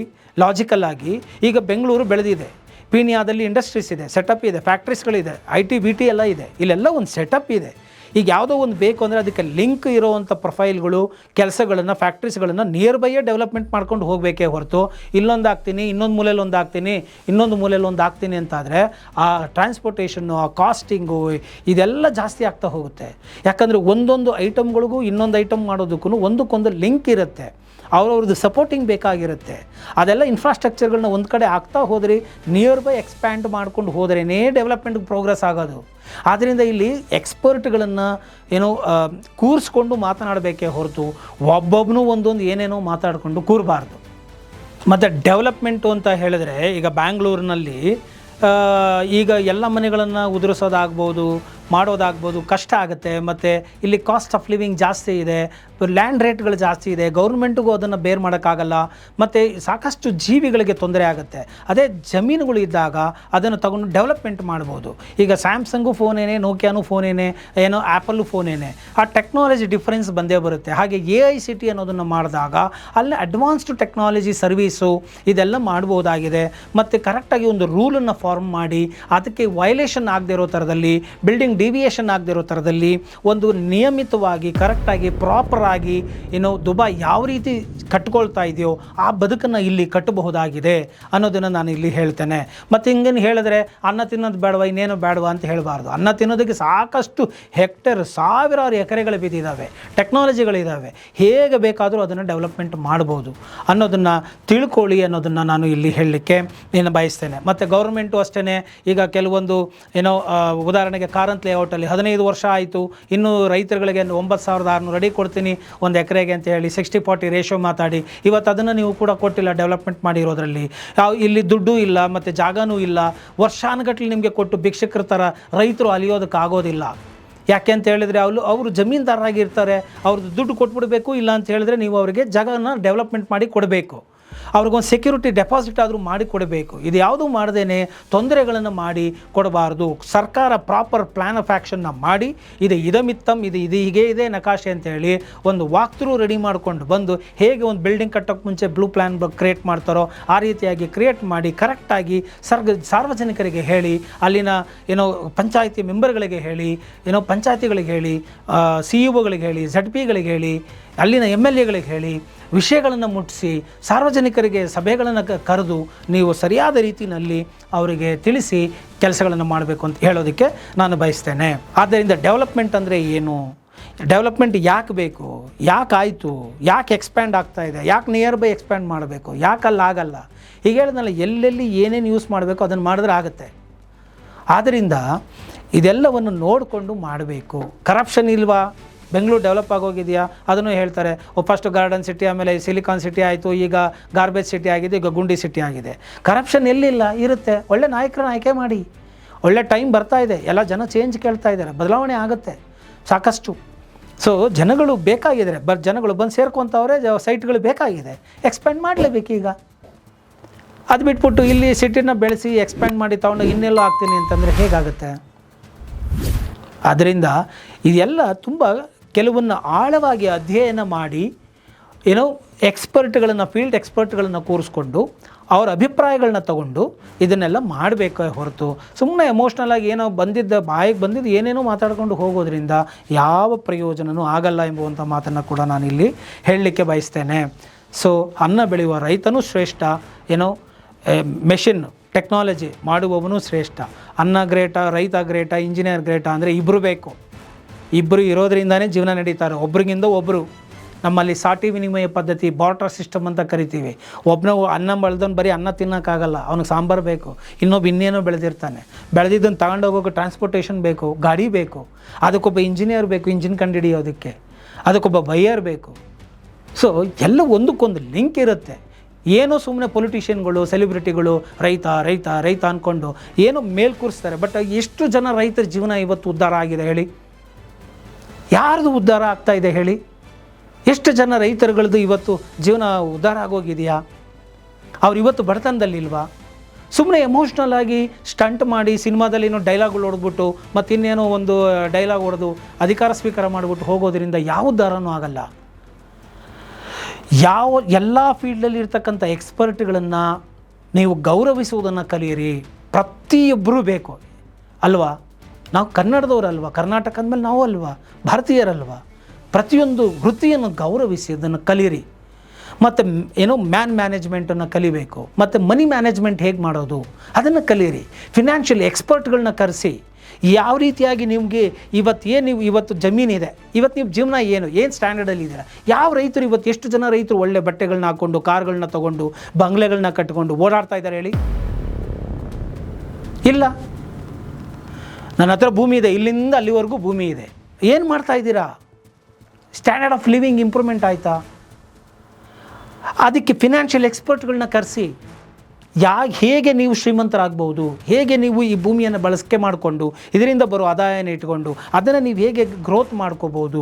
ಲಾಜಿಕಲ್ ಆಗಿ. ಈಗ ಬೆಂಗಳೂರು ಬೆಳೆದಿದೆ, ಪೀಣ್ಯದಲ್ಲಿ ಇಂಡಸ್ಟ್ರೀಸ್ ಇದೆ, ಸೆಟಪ್ ಇದೆ, ಫ್ಯಾಕ್ಟ್ರೀಸ್ಗಳಿದೆ, ಐ ಟಿ ಬಿ ಟಿ ಎಲ್ಲ ಇದೆ, ಇಲ್ಲೆಲ್ಲ ಒಂದು ಸೆಟಪ್ ಇದೆ. ಈಗ ಯಾವುದೋ ಒಂದು ಬೇಕು ಅಂದರೆ ಅದಕ್ಕೆ ಲಿಂಕ್ ಇರೋವಂಥ ಪ್ರೊಫೈಲ್ಗಳು, ಕೆಲಸಗಳನ್ನು, ಫ್ಯಾಕ್ಟ್ರೀಸ್ಗಳನ್ನು ನಿಯರ್ ಬೈಯೇ ಡೆವಲಪ್ಮೆಂಟ್ ಮಾಡ್ಕೊಂಡು ಹೋಗಬೇಕೇ ಹೊರತು ಇಲ್ಲೊಂದು ಹಾಕ್ತೀನಿ, ಇನ್ನೊಂದು ಮೂಲೆಯಲ್ಲಿ ಒಂದು ಹಾಕ್ತೀನಿ, ಇನ್ನೊಂದು ಮೂಲೆಯಲ್ಲಿ ಒಂದು ಹಾಕ್ತೀನಿ ಅಂತಾದರೆ ಆ ಟ್ರಾನ್ಸ್ಪೋರ್ಟೇಷನ್ನು, ಆ ಕಾಸ್ಟಿಂಗು ಇದೆಲ್ಲ ಜಾಸ್ತಿ ಆಗ್ತಾ ಹೋಗುತ್ತೆ. ಯಾಕಂದರೆ ಒಂದೊಂದು ಐಟಮ್ಗಳಿಗೂ ಇನ್ನೊಂದು ಐಟಮ್ ಮಾಡೋದಕ್ಕೂ ಒಂದಕ್ಕೊಂದು ಲಿಂಕ್ ಇರುತ್ತೆ, ಅವ್ರವ್ರದ್ದು ಸಪೋರ್ಟಿಂಗ್ ಬೇಕಾಗಿರುತ್ತೆ. ಅದೆಲ್ಲ ಇನ್ಫ್ರಾಸ್ಟ್ರಕ್ಚರ್ಗಳನ್ನ ಒಂದು ಕಡೆ ಆಗ್ತಾ ಹೋದ್ರಿ, ನಿಯರ್ ಬೈ ಎಕ್ಸ್ಪ್ಯಾಂಡ್ ಮಾಡ್ಕೊಂಡು ಹೋದ್ರೇ ಡೆವಲಪ್ಮೆಂಟ್ಗೆ ಪ್ರೋಗ್ರೆಸ್ ಆಗೋದು. ಆದ್ದರಿಂದ ಇಲ್ಲಿ ಎಕ್ಸ್ಪರ್ಟ್ಗಳನ್ನು ಕೂರಿಸ್ಕೊಂಡು ಮಾತನಾಡಬೇಕೇ ಹೊರತು ಒಬ್ಬೊಬ್ಬನೂ ಒಂದೊಂದು ಏನೇನೋ ಮಾತಾಡಿಕೊಂಡು ಕೂರಬಾರ್ದು. ಮತ್ತು ಡೆವಲಪ್ಮೆಂಟು ಅಂತ ಹೇಳಿದ್ರೆ, ಈಗ ಬ್ಯಾಂಗ್ಳೂರಿನಲ್ಲಿ ಈಗ ಎಲ್ಲ ಮನೆಗಳನ್ನು ಉದುರಿಸೋದಾಗ್ಬೋದು, ಮಾಡೋದಾಗ್ಬೋದು, ಕಷ್ಟ ಆಗುತ್ತೆ. ಮತ್ತು ಇಲ್ಲಿ ಕಾಸ್ಟ್ ಆಫ್ ಲಿವಿಂಗ್ ಜಾಸ್ತಿ ಇದೆ, ಲ್ಯಾಂಡ್ ರೇಟ್ಗಳು ಜಾಸ್ತಿ ಇದೆ, ಗೌರ್ಮೆಂಟಿಗೂ ಅದನ್ನು ಬೇರ್ ಮಾಡೋಕ್ಕಾಗಲ್ಲ. ಮತ್ತು ಸಾಕಷ್ಟು ಜೀವಿಗಳಿಗೆ ತೊಂದರೆ ಆಗುತ್ತೆ. ಅದೇ ಜಮೀನುಗಳು ಇದ್ದಾಗ ಅದನ್ನು ತಗೊಂಡು ಡೆವಲಪ್ಮೆಂಟ್ ಮಾಡ್ಬೋದು. ಈಗ ಸ್ಯಾಮ್ಸಂಗು ಫೋನೇನೆ, ನೋಕಿಯಾನು ಫೋನೇನೆ, ಏನೋ ಆ್ಯಪಲ್ಲು ಫೋನೇನೆ, ಆ ಟೆಕ್ನಾಲಜಿ ಡಿಫ್ರೆನ್ಸ್ ಬಂದೇ ಬರುತ್ತೆ. ಹಾಗೆ AICT ಅನ್ನೋದನ್ನು ಮಾಡಿದಾಗ ಅಲ್ಲಿ ಅಡ್ವಾನ್ಸ್ಡ್ ಟೆಕ್ನಾಲಜಿ ಸರ್ವೀಸು ಇದೆಲ್ಲ ಮಾಡ್ಬೋದಾಗಿದೆ. ಮತ್ತು ಕರೆಕ್ಟಾಗಿ ಒಂದು ರೂಲನ್ನು ಫಾರ್ಮ್ ಮಾಡಿ ಅದಕ್ಕೆ ವೈಲೇಷನ್ ಆಗದೆ ಇರೋ ಥರದಲ್ಲಿ, ಬಿಲ್ಡಿಂಗ್ ಡಿವಿಯೇಷನ್ ಆಗದೆ ಇರೋ ಥರದಲ್ಲಿ ಒಂದು ನಿಯಮಿತವಾಗಿ, ಕರೆಕ್ಟಾಗಿ, ಪ್ರಾಪರಾಗಿ ದುಬೈ ಯಾವ ರೀತಿ ಕಟ್ಕೊಳ್ತಾ ಇದೆಯೋ ಆ ಬದುಕನ್ನು ಇಲ್ಲಿ ಕಟ್ಟಬಹುದಾಗಿದೆ ಅನ್ನೋದನ್ನು ನಾನು ಇಲ್ಲಿ ಹೇಳ್ತೇನೆ. ಮತ್ತು ಹಿಂಗೇನು ಹೇಳಿದ್ರೆ ಅನ್ನ ತಿನ್ನೋದು ಬೇಡವಾ, ಇನ್ನೇನು ಬೇಡವಾ ಅಂತ ಹೇಳಬಾರ್ದು. ಅನ್ನ ತಿನ್ನೋದಕ್ಕೆ ಸಾಕಷ್ಟು ಹೆಕ್ಟೇರ್, ಸಾವಿರಾರು ಎಕರೆಗಳು ಬಿದ್ದಿದ್ದಾವೆ, ಟೆಕ್ನಾಲಜಿಗಳಿದ್ದಾವೆ, ಹೇಗೆ ಬೇಕಾದರೂ ಅದನ್ನು ಡೆವಲಪ್ಮೆಂಟ್ ಮಾಡ್ಬೋದು ಅನ್ನೋದನ್ನು ತಿಳ್ಕೊಳ್ಳಿ ಅನ್ನೋದನ್ನು ನಾನು ಇಲ್ಲಿ ಹೇಳಲಿಕ್ಕೆ ಬಯಸ್ತೇನೆ. ಮತ್ತು ಗೌರ್ಮೆಂಟು ಅಷ್ಟೇ, ಈಗ ಕೆಲವೊಂದು ಉದಾಹರಣೆಗೆ ಕಾರಂತ್ ಲೇಔಟಲ್ಲಿ 15 ವರ್ಷ ಆಯಿತು, ಇನ್ನೂ ರೈತರುಗಳಿಗೆ 9,600 ಅಡಿ ಕೊಡ್ತೀನಿ ಒಂದು ಎಕರೆಗೆ ಅಂತ ಹೇಳಿ 60-40 ರೇಷೋ ಮಾತಾಡಿ ಇವತ್ತು ಅದನ್ನು ನೀವು ಕೂಡ ಕೊಟ್ಟಿಲ್ಲ ಡೆವಲಪ್ಮೆಂಟ್ ಮಾಡಿರೋದ್ರಲ್ಲಿ. ಇಲ್ಲಿ ದುಡ್ಡು ಇಲ್ಲ ಮತ್ತು ಜಾಗನೂ ಇಲ್ಲ, ವರ್ಷಾನುಗಟ್ಟಲೆ ನಿಮಗೆ ಕೊಟ್ಟು ಭಿಕ್ಷಕರ ಥರ ರೈತರು ಅಲಿಯೋದಕ್ಕಾಗೋದಿಲ್ಲ. ಯಾಕೆ ಅಂತ ಹೇಳಿದರೆ ಅವರು ಜಮೀನ್ದಾರರಾಗಿರ್ತಾರೆ, ಅವ್ರದ್ದು ದುಡ್ಡು ಕೊಟ್ಬಿಡಬೇಕು, ಇಲ್ಲ ಅಂತ ಹೇಳಿದ್ರೆ ನೀವು ಅವರಿಗೆ ಜಾಗನ ಡೆವಲಪ್ಮೆಂಟ್ ಮಾಡಿ ಕೊಡಬೇಕು, ಅವ್ರಿಗೊಂದು ಸೆಕ್ಯೂರಿಟಿ ಡೆಪಾಸಿಟ್ ಆದರೂ ಮಾಡಿ ಕೊಡಬೇಕು. ಇದು ಯಾವುದೂ ಮಾಡದೇನೆ ತೊಂದರೆಗಳನ್ನು ಮಾಡಿ ಕೊಡಬಾರ್ದು. ಸರ್ಕಾರ ಪ್ರಾಪರ್ ಪ್ಲ್ಯಾನ್ ಆಫ್ ಆ್ಯಕ್ಷನ್ನ ಮಾಡಿ ಇದು ಇದಮಿತ್ತಮ್, ಇದು ಹೀಗೆ ಇದೆ ನಕಾಶೆ ಅಂತೇಳಿ ಒಂದು ವಾಕ್ ಥ್ರೂ ರೆಡಿ ಮಾಡ್ಕೊಂಡು ಬಂದು, ಹೇಗೆ ಒಂದು ಬಿಲ್ಡಿಂಗ್ ಕಟ್ಟೋಕ್ಕೆ ಮುಂಚೆ ಬ್ಲೂ ಪ್ಲ್ಯಾನ್ ಕ್ರಿಯೇಟ್ ಮಾಡ್ತಾರೋ ಆ ರೀತಿಯಾಗಿ ಕ್ರಿಯೇಟ್ ಮಾಡಿ ಕರೆಕ್ಟಾಗಿ ಸಾರ್ವಜನಿಕರಿಗೆ ಹೇಳಿ, ಅಲ್ಲಿನ ಪಂಚಾಯಿತಿ ಮೆಂಬರ್ಗಳಿಗೆ ಹೇಳಿ, ಪಂಚಾಯಿತಿಗಳಿಗೆ ಹೇಳಿ, CEO ಗಳಿಗೆ ಹೇಳಿ, ZPಗಳಿಗೆ ಹೇಳಿ, ಅಲ್ಲಿನ MLAಗಳಿಗೆ ಹೇಳಿ, ವಿಷಯಗಳನ್ನು ಮುಟ್ಟಿಸಿ ಸಾರ್ವಜನಿಕರಿಗೆ ಸಭೆಗಳನ್ನು ಕರೆದು ನೀವು ಸರಿಯಾದ ರೀತಿಯಲ್ಲಿ ಅವರಿಗೆ ತಿಳಿಸಿ ಕೆಲಸಗಳನ್ನು ಮಾಡಬೇಕು ಅಂತ ಹೇಳೋದಕ್ಕೆ ನಾನು ಬಯಸ್ತೇನೆ. ಆದ್ದರಿಂದ ಡೆವಲಪ್ಮೆಂಟ್ ಅಂದರೆ ಏನು, ಡೆವಲಪ್ಮೆಂಟ್ ಯಾಕೆ ಬೇಕು, ಯಾಕೆ ಆಯಿತು, ಯಾಕೆ ಎಕ್ಸ್ಪ್ಯಾಂಡ್ ಆಗ್ತಾ ಇದೆ, ಯಾಕೆ ನಿಯರ್ ಬೈ ಎಕ್ಸ್ಪ್ಯಾಂಡ್ ಮಾಡಬೇಕು, ಯಾಕೆ ಅಲ್ಲಿ ಆಗಲ್ಲ, ಹೀಗೆ ಹೇಳಿದ್ನಲ್ಲ, ಎಲ್ಲೆಲ್ಲಿ ಏನೇನು ಯೂಸ್ ಮಾಡಬೇಕು ಅದನ್ನು ಮಾಡಿದ್ರೆ ಆಗುತ್ತೆ. ಆದ್ದರಿಂದ ಇದೆಲ್ಲವನ್ನು ನೋಡಿಕೊಂಡು ಮಾಡಬೇಕು. ಕರಪ್ಷನ್ ಇಲ್ವಾ? ಬೆಂಗಳೂರು ಡೆವಲಪ್ ಆಗೋಗಿದೆಯಾ? ಅದನ್ನು ಹೇಳ್ತಾರೆ. ಫಸ್ಟ್ ಗಾರ್ಡನ್ ಸಿಟಿ, ಆಮೇಲೆ ಸಿಲಿಕಾನ್ ಸಿಟಿ ಆಯಿತು, ಈಗ ಗಾರ್ಬೇಜ್ ಸಿಟಿ ಆಗಿದೆ, ಈಗ ಗುಂಡಿ ಸಿಟಿ ಆಗಿದೆ. ಕರಪ್ಷನ್ ಎಲ್ಲಿಲ್ಲ? ಇರುತ್ತೆ. ಒಳ್ಳೆ ನಾಯಕರನ್ನ ಆಯ್ಕೆ ಮಾಡಿ. ಒಳ್ಳೆ ಟೈಮ್ ಬರ್ತಾ ಇದೆ, ಎಲ್ಲ ಜನ ಚೇಂಜ್ ಕೇಳ್ತಾ ಇದ್ದಾರೆ, ಬದಲಾವಣೆ ಆಗುತ್ತೆ ಸಾಕಷ್ಟು. ಸೊ ಜನಗಳು ಬೇಕಾಗಿದ್ದಾರೆ, ಜನಗಳು ಬಂದು ಸೇರ್ಕೊತವ್ರೆ, ಸೈಟ್ಗಳು ಬೇಕಾಗಿದೆ, ಎಕ್ಸ್ಪ್ಯಾಂಡ್ ಮಾಡಲೇಬೇಕು. ಈಗ ಅದು ಬಿಟ್ಬಿಟ್ಟು ಇಲ್ಲಿ ಸಿಟಿನ ಬೆಳೆಸಿ ಎಕ್ಸ್ಪ್ಯಾಂಡ್ ಮಾಡಿ ತೊಗೊಂಡು ಇನ್ನೆಲ್ಲೋ ಆಗ್ತೀನಿ ಅಂತಂದರೆ ಹೇಗಾಗುತ್ತೆ? ಆದ್ದರಿಂದ ಇದೆಲ್ಲ ತುಂಬ ಕೆಲವನ್ನು ಆಳವಾಗಿ ಅಧ್ಯಯನ ಮಾಡಿ ಎಕ್ಸ್ಪರ್ಟ್ಗಳನ್ನು, ಫೀಲ್ಡ್ ಎಕ್ಸ್ಪರ್ಟ್ಗಳನ್ನು ಕೂರಿಸ್ಕೊಂಡು ಅವರ ಅಭಿಪ್ರಾಯಗಳನ್ನ ತಗೊಂಡು ಇದನ್ನೆಲ್ಲ ಮಾಡಬೇಕೇ ಹೊರತು ಸುಮ್ಮನೆ ಎಮೋಷ್ನಲಾಗಿ ಏನೋ ಬಾಯಿಗೆ ಬಂದಿದ್ದು ಏನೇನೋ ಮಾತಾಡ್ಕೊಂಡು ಹೋಗೋದ್ರಿಂದ ಯಾವ ಪ್ರಯೋಜನವೂ ಆಗಲ್ಲ ಎಂಬುವಂಥ ಮಾತನ್ನು ಕೂಡ ನಾನಿಲ್ಲಿ ಹೇಳಲಿಕ್ಕೆ ಬಯಸ್ತೇನೆ. ಸೊ ಅನ್ನ ಬೆಳೆಯುವ ರೈತನೂ ಶ್ರೇಷ್ಠ, ಮೆಷಿನ್ ಟೆಕ್ನಾಲಜಿ ಮಾಡುವವನು ಶ್ರೇಷ್ಠ. ಅನ್ನ ಗ್ರೇಟ, ರೈತ ಗ್ರೇಟ, ಇಂಜಿನಿಯರ್ ಗ್ರೇಟ ಅಂದರೆ ಇಬ್ಬರು ಬೇಕು. ಇಬ್ಬರು ಇರೋದರಿಂದನೇ ಜೀವನ ನಡೀತಾರೆ. ಒಬ್ರಿಗಿಂದ ಒಬ್ಬರು. ನಮ್ಮಲ್ಲಿ ಸಾಟಿ ವಿನಿಮಯ ಪದ್ಧತಿ, ಬಾರ್ಟರ್ ಸಿಸ್ಟಮ್ ಅಂತ ಕರಿತೀವಿ. ಒಬ್ಬನ ಅನ್ನ ಬೆಳೆದವನು ಬರೀ ಅನ್ನ ತಿನ್ನೋಕ್ಕಾಗಲ್ಲ, ಅವ್ನಿಗೆ ಸಾಂಬಾರು ಬೇಕು, ಇನ್ನೊಬ್ಬ ಇನ್ನೇನೋ ಬೆಳೆದಿರ್ತಾನೆ. ಬೆಳೆದಿದ್ದನ್ನು ತಗೊಂಡೋಗೋಕೆ ಟ್ರಾನ್ಸ್ಪೋರ್ಟೇಷನ್ ಬೇಕು, ಗಾಡಿ ಬೇಕು, ಅದಕ್ಕೊಬ್ಬ ಇಂಜಿನಿಯರ್ ಬೇಕು ಇಂಜಿನ್ ಕಂಡುಹಿಡಿಯೋದಕ್ಕೆ, ಅದಕ್ಕೊಬ್ಬ ಬೈಯರ್ ಬೇಕು. ಸೊ ಎಲ್ಲ ಒಂದಕ್ಕೊಂದು ಲಿಂಕ್ ಇರುತ್ತೆ. ಏನೋ ಸುಮ್ಮನೆ ಪೊಲಿಟಿಷಿಯನ್ಗಳು, ಸೆಲೆಬ್ರಿಟಿಗಳು ರೈತ ರೈತ ರೈತ ಅಂದ್ಕೊಂಡು ಏನೋ ಮೇಲ್ ಕೂರಿಸ್ತಾರೆ. ಬಟ್ ಎಷ್ಟು ಜನ ರೈತರ ಜೀವನ ಇವತ್ತು ಉದ್ಧಾರ ಆಗಿದೆ ಹೇಳಿ? ಯಾರ್ದು ಉದ್ಧಾರ ಆಗ್ತಾ ಇದೆ ಹೇಳಿ? ಎಷ್ಟು ಜನ ರೈತರುಗಳದ್ದು ಇವತ್ತು ಜೀವನ ಉದ್ಧಾರ ಆಗೋಗಿದೆಯಾ? ಅವ್ರು ಇವತ್ತು ಬಡತನದಲ್ಲಿಲ್ವಾ? ಸುಮ್ಮನೆ ಎಮೋಷ್ನಲ್ ಆಗಿ ಸ್ಟಂಟ್ ಮಾಡಿ ಸಿನಿಮಾದಲ್ಲಿ ಏನೋ ಡೈಲಾಗ್ಗಳು ಹೊಡೆದ್ಬಿಟ್ಟು ಮತ್ತು ಇನ್ನೇನೋ ಒಂದು ಡೈಲಾಗ್ ಹೊಡೆದು ಅಧಿಕಾರ ಸ್ವೀಕಾರ ಮಾಡಿಬಿಟ್ಟು ಹೋಗೋದ್ರಿಂದ ಯಾವ ಉದ್ಧಾರನೂ ಆಗಲ್ಲ. ಎಲ್ಲ ಫೀಲ್ಡಲ್ಲಿ ಇರ್ತಕ್ಕಂಥ ಎಕ್ಸ್ಪರ್ಟ್ಗಳನ್ನು ನೀವು ಗೌರವಿಸುವುದನ್ನು ಕಲಿಯಿರಿ. ಪ್ರತಿಯೊಬ್ಬರೂ ಬೇಕು ಅಲ್ವಾ? ನಾವು ಕನ್ನಡದವರಲ್ವ, ಕರ್ನಾಟಕ ಅಂದಮೇಲೆ ನಾವು ಅಲ್ವಾ, ಭಾರತೀಯರಲ್ವ? ಪ್ರತಿಯೊಂದು ವೃತ್ತಿಯನ್ನು ಗೌರವಿಸಿ ಅದನ್ನು ಕಲೀರಿ. ಮತ್ತು ಮ್ಯಾನೇಜ್ಮೆಂಟನ್ನು ಕಲಿಬೇಕು, ಮತ್ತು ಮನಿ ಮ್ಯಾನೇಜ್ಮೆಂಟ್ ಹೇಗೆ ಮಾಡೋದು ಅದನ್ನು ಕಲೀರಿ. ಫಿನಾನ್ಷಿಯಲ್ ಎಕ್ಸ್ಪರ್ಟ್ಗಳನ್ನ ಕರೆಸಿ ಯಾವ ರೀತಿಯಾಗಿ ನಿಮಗೆ ಇವತ್ತು ಜಮೀನಿದೆ, ಇವತ್ತು ನೀವು ಜೀವನ ಏನು ಸ್ಟ್ಯಾಂಡರ್ಡಲ್ಲಿ ಇದ್ದೀರಾ? ಯಾವ ರೈತರು ಇವತ್ತು, ಎಷ್ಟು ಜನ ರೈತರು ಒಳ್ಳೆ ಬಟ್ಟೆಗಳನ್ನ ಹಾಕ್ಕೊಂಡು, ಕಾರ್ಗಳನ್ನ ತೊಗೊಂಡು, ಬಂಗ್ಲೆಗಳನ್ನ ಕಟ್ಕೊಂಡು ಓಡಾಡ್ತಾ ಇದ್ದಾರೆ ಹೇಳಿ? ಇಲ್ಲ. ನನ್ನ ಹತ್ರ ಭೂಮಿ ಇದೆ, ಇಲ್ಲಿಂದ ಅಲ್ಲಿವರೆಗೂ ಭೂಮಿ ಇದೆ. ಏನು ಮಾಡ್ತಾ ಇದ್ದೀರಾ? ಸ್ಟ್ಯಾಂಡರ್ಡ್ ಆಫ್ ಲಿವಿಂಗ್ ಇಂಪ್ರೂವ್ಮೆಂಟ್ ಆಯಿತಾ? ಅದಕ್ಕೆ ಫಿನಾನ್ಷಿಯಲ್ ಎಕ್ಸ್ಪರ್ಟ್ಗಳನ್ನ ಕರೆಸಿ ಹೇಗೆ ನೀವು ಶ್ರೀಮಂತರಾಗ್ಬೋದು, ಹೇಗೆ ನೀವು ಈ ಭೂಮಿಯನ್ನು ಬಳಕೆ ಮಾಡಿಕೊಂಡು ಇದರಿಂದ ಬರೋ ಆದಾಯನ ಇಟ್ಕೊಂಡು ಅದನ್ನು ನೀವು ಹೇಗೆ ಗ್ರೋತ್ ಮಾಡ್ಕೋಬೋದು,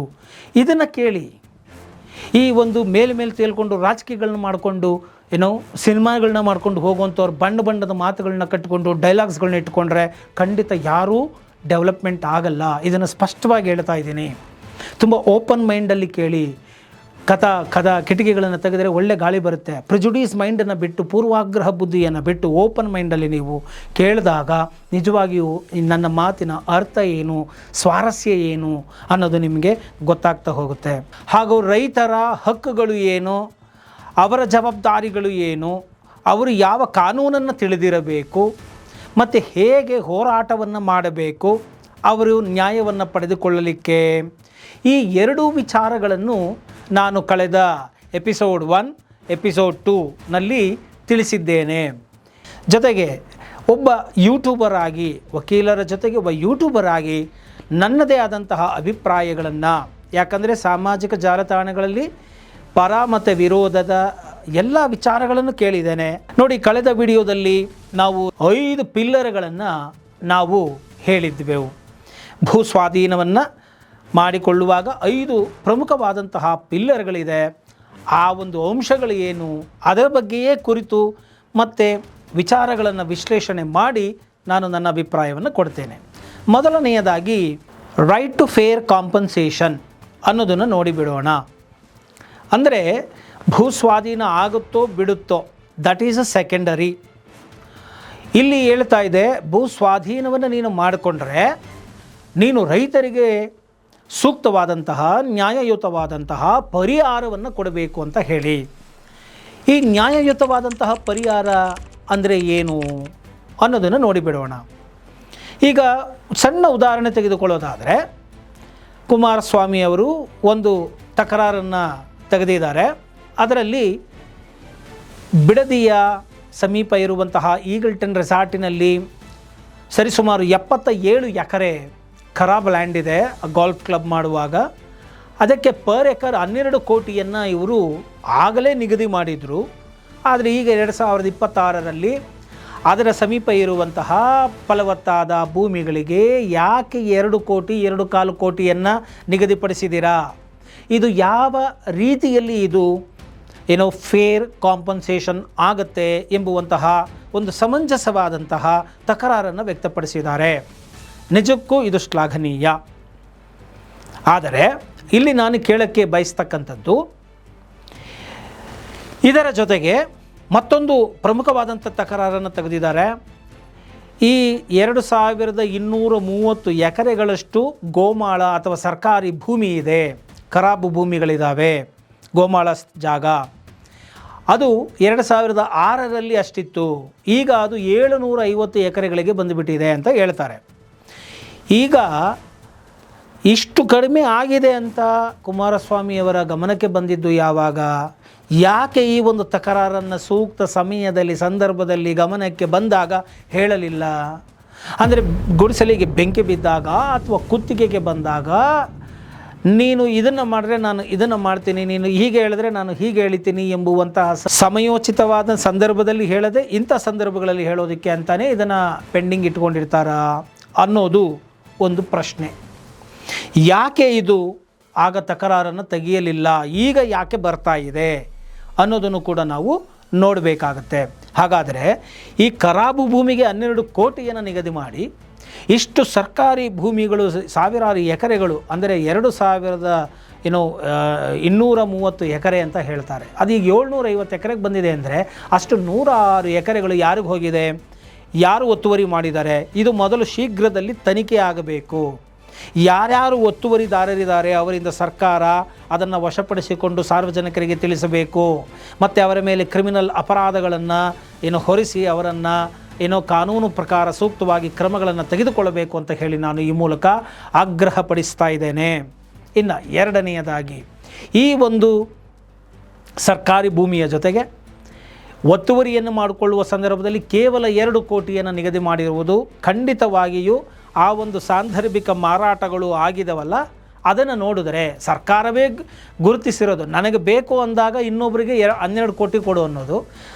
ಇದನ್ನು ಕೇಳಿ. ಈ ಒಂದು ಮೇಲೆ ತೇಲ್ಕೊಂಡು ರಾಜಕೀಯಗಳನ್ನ ಮಾಡಿಕೊಂಡು ಸಿನಿಮಾಗಳನ್ನ ಮಾಡ್ಕೊಂಡು ಹೋಗುವಂಥವ್ರು ಬಣ್ಣದ ಮಾತುಗಳನ್ನ ಕಟ್ಟಿಕೊಂಡು ಡೈಲಾಗ್ಸ್ಗಳನ್ನ ಇಟ್ಕೊಂಡ್ರೆ ಖಂಡಿತ ಯಾರೂ ಡೆವಲಪ್ಮೆಂಟ್ ಆಗಲ್ಲ. ಇದನ್ನು ಸ್ಪಷ್ಟವಾಗಿ ಹೇಳ್ತಾ ಇದ್ದೀನಿ. ತುಂಬ ಓಪನ್ ಮೈಂಡಲ್ಲಿ ಕೇಳಿ. ಕಿಟಕಿಗಳನ್ನು ತೆಗೆದರೆ ಒಳ್ಳೆ ಗಾಳಿ ಬರುತ್ತೆ. ಪ್ರಿಜುಡೀಸ್ ಮೈಂಡನ್ನು ಬಿಟ್ಟು, ಪೂರ್ವಾಗ್ರಹ ಬುದ್ಧಿಯನ್ನು ಬಿಟ್ಟು ಓಪನ್ ಮೈಂಡಲ್ಲಿ ನೀವು ಕೇಳಿದಾಗ ನಿಜವಾಗಿಯೂ ನನ್ನ ಮಾತಿನ ಅರ್ಥ ಏನು, ಸ್ವಾರಸ್ಯ ಏನು ಅನ್ನೋದು ನಿಮಗೆ ಗೊತ್ತಾಗ್ತಾ ಹೋಗುತ್ತೆ. ಹಾಗೂ ರೈತರ ಹಕ್ಕುಗಳು ಏನು, ಅವರ ಜವಾಬ್ದಾರಿಗಳು ಏನು, ಅವರು ಯಾವ ಕಾನೂನನ್ನು ತಿಳಿದಿರಬೇಕು, ಮತ್ತು ಹೇಗೆ ಹೋರಾಟವನ್ನು ಮಾಡಬೇಕು ಅವರು ನ್ಯಾಯವನ್ನು ಪಡೆದುಕೊಳ್ಳಲಿಕ್ಕೆ, ಈ ಎರಡೂ ವಿಚಾರಗಳನ್ನು ನಾನು ಕಳೆದ ಎಪಿಸೋಡ್ 1, ಎಪಿಸೋಡ್ 2ನಲ್ಲಿ ತಿಳಿಸಿದ್ದೇನೆ. ಜೊತೆಗೆ ಒಬ್ಬ ಯೂಟ್ಯೂಬರ್ ಆಗಿ, ವಕೀಲರ ಜೊತೆಗೆ ಒಬ್ಬ ಯೂಟ್ಯೂಬರ್ ಆಗಿ ನನ್ನದೇ ಆದಂತಹ ಅಭಿಪ್ರಾಯಗಳನ್ನು, ಯಾಕಂದರೆ ಸಾಮಾಜಿಕ ಜಾಲತಾಣಗಳಲ್ಲಿ ಪರ ಮತ್ತು ವಿರೋಧದ ಎಲ್ಲ ವಿಚಾರಗಳನ್ನು ಕೇಳಿದ್ದೇನೆ. ನೋಡಿ, ಕಳೆದ ವಿಡಿಯೋದಲ್ಲಿ ನಾವು 5 ಪಿಲ್ಲರ್ಗಳನ್ನು ನಾವು ಹೇಳಿದ್ದೆವು. ಭೂ ಸ್ವಾಧೀನವನ್ನು ಮಾಡಿಕೊಳ್ಳುವಾಗ 5 ಪ್ರಮುಖವಾದಂತಹ ಪಿಲ್ಲರ್ಗಳಿದೆ. ಆ ಒಂದು ಅಂಶಗಳು ಏನು, ಅದರ ಬಗ್ಗೆಯೇ ಕುರಿತು ಮತ್ತು ವಿಚಾರಗಳನ್ನು ವಿಶ್ಲೇಷಣೆ ಮಾಡಿ ನಾನು ನನ್ನ ಅಭಿಪ್ರಾಯವನ್ನು ಕೊಡ್ತೇನೆ. ಮೊದಲನೆಯದಾಗಿ ರೈಟ್ ಟು ಫೇರ್ ಕಾಂಪನ್ಸೇಷನ್ ಅನ್ನೋದನ್ನು ನೋಡಿಬಿಡೋಣ. ಅಂದರೆ ಭೂಸ್ವಾಧೀನ ಆಗುತ್ತೋ ಬಿಡುತ್ತೋ, ದಟ್ ಈಸ್ ಅ ಸೆಕೆಂಡರಿ. ಇಲ್ಲಿ ಹೇಳ್ತಾ ಇದೆ, ಭೂಸ್ವಾಧೀನವನ್ನು ನೀನು ಮಾಡಿಕೊಂಡ್ರೆ ನೀನು ರೈತರಿಗೆ ಸೂಕ್ತವಾದಂತಹ ನ್ಯಾಯಯುತವಾದಂತಹ ಪರಿಹಾರವನ್ನು ಕೊಡಬೇಕು ಅಂತ ಹೇಳಿ. ಈ ನ್ಯಾಯಯುತವಾದಂತಹ ಪರಿಹಾರ ಅಂದರೆ ಏನು ಅನ್ನೋದನ್ನು ನೋಡಿಬಿಡೋಣ. ಈಗ ಸಣ್ಣ ಉದಾಹರಣೆ ತೆಗೆದುಕೊಳ್ಳೋದಾದರೆ, ಕುಮಾರಸ್ವಾಮಿ ಅವರು ಒಂದು ತಕರಾರನ್ನು ತೆಗೆದಿದ್ದಾರೆ. ಅದರಲ್ಲಿ ಬಿಡದಿಯ ಸಮೀಪ ಇರುವಂತಹ ಈಗಲ್ಟನ್ ರೆಸಾರ್ಟಿನಲ್ಲಿ ಸರಿಸುಮಾರು 77 ಎಕರೆ ಖರಾಬ್ ಲ್ಯಾಂಡ್ ಇದೆ. ಗಾಲ್ಫ್ ಕ್ಲಬ್ ಮಾಡುವಾಗ ಅದಕ್ಕೆ ಪರ್ ಎಕರ್ 12 ಕೋಟಿಯನ್ನು ಇವರು ಆಗಲೇ ನಿಗದಿ ಮಾಡಿದರು. ಆದರೆ ಈಗ 2026ರಲ್ಲಿ ಅದರ ಸಮೀಪ ಇರುವಂತಹ ಫಲವತ್ತಾದ ಭೂಮಿಗಳಿಗೆ ಯಾಕೆ 2 ಕೋಟಿ 2.25 ಕೋಟಿಯನ್ನು ನಿಗದಿಪಡಿಸಿದ್ದೀರಾ? ಇದು ಯಾವ ರೀತಿಯಲ್ಲಿ ಇದು ಫೇರ್ ಕಾಂಪನ್ಸೇಷನ್ ಆಗುತ್ತೆ ಎಂಬುವಂತಹ ಒಂದು ಸಮಂಜಸವಾದಂತಹ ತಕರಾರನ್ನು ವ್ಯಕ್ತಪಡಿಸಿದ್ದಾರೆ. ನಿಜಕ್ಕೂ ಇದು ಶ್ಲಾಘನೀಯ. ಆದರೆ ಇಲ್ಲಿ ನಾನು ಕೇಳಕ್ಕೆ ಬಯಸ್ತಕ್ಕಂಥದ್ದು, ಇದರ ಜೊತೆಗೆ ಮತ್ತೊಂದು ಪ್ರಮುಖವಾದಂಥ ತಕರಾರನ್ನು ತೆಗೆದಿದ್ದಾರೆ. ಈ 2230 ಎಕರೆಗಳಷ್ಟು ಗೋಮಾಳ ಅಥವಾ ಸರ್ಕಾರಿ ಭೂಮಿ ಇದೆ, ಖರಾಬು ಭೂಮಿಗಳಿದ್ದಾವೆ, ಗೋಮಾಳ ಜಾಗ. ಅದು 2006ರಲ್ಲಿ ಅಷ್ಟಿತ್ತು, ಈಗ ಅದು 750 ಎಕರೆಗಳಿಗೆ ಬಂದುಬಿಟ್ಟಿದೆ ಅಂತ ಹೇಳ್ತಾರೆ. ಈಗ ಇಷ್ಟು ಕಡಿಮೆ ಆಗಿದೆ ಅಂತ ಕುಮಾರಸ್ವಾಮಿಯವರ ಗಮನಕ್ಕೆ ಬಂದಿದ್ದು ಯಾವಾಗ? ಯಾಕೆ ಈ ಒಂದು ತಕರಾರನ್ನು ಸೂಕ್ತ ಸಮಯದಲ್ಲಿ ಸಂದರ್ಭದಲ್ಲಿ ಗಮನಕ್ಕೆ ಬಂದಾಗ ಹೇಳಲಿಲ್ಲ? ಅಂದರೆ ಗುಡಿಸಲಿಗೆ ಬೆಂಕಿ ಬಿದ್ದಾಗ ಅಥವಾ ಕುತ್ತಿಗೆಗೆ ಬಂದಾಗ ನೀನು ಇದನ್ನು ಮಾಡಿದ್ರೆ ನಾನು ಇದನ್ನು ಮಾಡ್ತೀನಿ, ನೀನು ಹೀಗೆ ಹೇಳಿದ್ರೆ ನಾನು ಹೀಗೆ ಹೇಳ್ತೀನಿ ಎಂಬುವಂತಹ ಸಮಯೋಚಿತವಾದ ಸಂದರ್ಭದಲ್ಲಿ ಹೇಳದೆ ಇಂಥ ಸಂದರ್ಭಗಳಲ್ಲಿ ಹೇಳೋದಕ್ಕೆ ಅಂತಾನೆ ಇದನ್ನು ಪೆಂಡಿಂಗ್ ಇಟ್ಕೊಂಡಿರ್ತಾರಾ ಅನ್ನೋದು ಒಂದು ಪ್ರಶ್ನೆ. ಯಾಕೆ ಇದು ಆಗ ತಕರಾರನ್ನು ತೆಗೆಯಲಿಲ್ಲ, ಈಗ ಯಾಕೆ ಬರ್ತಾ ಇದೆ ಅನ್ನೋದನ್ನು ಕೂಡ ನಾವು ನೋಡಬೇಕಾಗತ್ತೆ. ಹಾಗಾದರೆ ಈ ಖರಾಬು ಭೂಮಿಗೆ 12 ಕೋಟಿಯನ್ನು ನಿಗದಿ ಮಾಡಿ ಇಷ್ಟು ಸರ್ಕಾರಿ ಭೂಮಿಗಳು ಸಾವಿರಾರು ಎಕರೆಗಳು, ಅಂದರೆ 2230 ಎಕರೆ ಅಂತ ಹೇಳ್ತಾರೆ, ಅದೀಗ 750 ಎಕರೆಗೆ ಬಂದಿದೆ. ಅಂದರೆ ಅಷ್ಟು 106 ಎಕರೆಗಳು ಯಾರಿಗೆ ಹೋಗಿದೆ, ಯಾರು ಒತ್ತುವರಿ ಮಾಡಿದ್ದಾರೆ? ಇದು ಮೊದಲು ಶೀಘ್ರದಲ್ಲಿ ತನಿಖೆ ಆಗಬೇಕು. ಯಾರ್ಯಾರು ಒತ್ತುವರಿದಾರರಿದ್ದಾರೆ ಅವರಿಂದ ಸರ್ಕಾರ ಅದನ್ನು ವಶಪಡಿಸಿಕೊಂಡು ಸಾರ್ವಜನಿಕರಿಗೆ ತಿಳಿಸಬೇಕು. ಮತ್ತು ಅವರ ಮೇಲೆ ಕ್ರಿಮಿನಲ್ ಅಪರಾಧಗಳನ್ನು ಹೊರಿಸಿ ಅವರನ್ನು ಕಾನೂನು ಪ್ರಕಾರ ಸೂಕ್ತವಾಗಿ ಕ್ರಮಗಳನ್ನು ತೆಗೆದುಕೊಳ್ಳಬೇಕು ಅಂತ ಹೇಳಿ ನಾನು ಈ ಮೂಲಕ ಆಗ್ರಹಪಡಿಸ್ತಾ ಇದ್ದೇನೆ. ಇನ್ನು ಎರಡನೆಯದಾಗಿ, ಈ ಒಂದು ಸರ್ಕಾರಿ ಭೂಮಿಯ ಜೊತೆಗೆ ಒತ್ತುವರಿಯನ್ನು ಮಾಡಿಕೊಳ್ಳುವ ಸಂದರ್ಭದಲ್ಲಿ ಕೇವಲ 2 ಕೋಟಿಯನ್ನು ನಿಗದಿ ಮಾಡಿರುವುದು ಖಂಡಿತವಾಗಿಯೂ ಆ ಒಂದು ಸಾಂದರ್ಭಿಕ ಮಾರಾಟಗಳು ಆಗಿದವಲ್ಲ, ಅದನ್ನು ನೋಡಿದರೆ ಸರ್ಕಾರವೇ ಗುರುತಿಸಿರೋದು, ನನಗೆ ಬೇಕು ಅಂದಾಗ ಇನ್ನೊಬ್ಬರಿಗೆ 12 ಕೋಟಿ ಕೊಡು ಅನ್ನೋದು,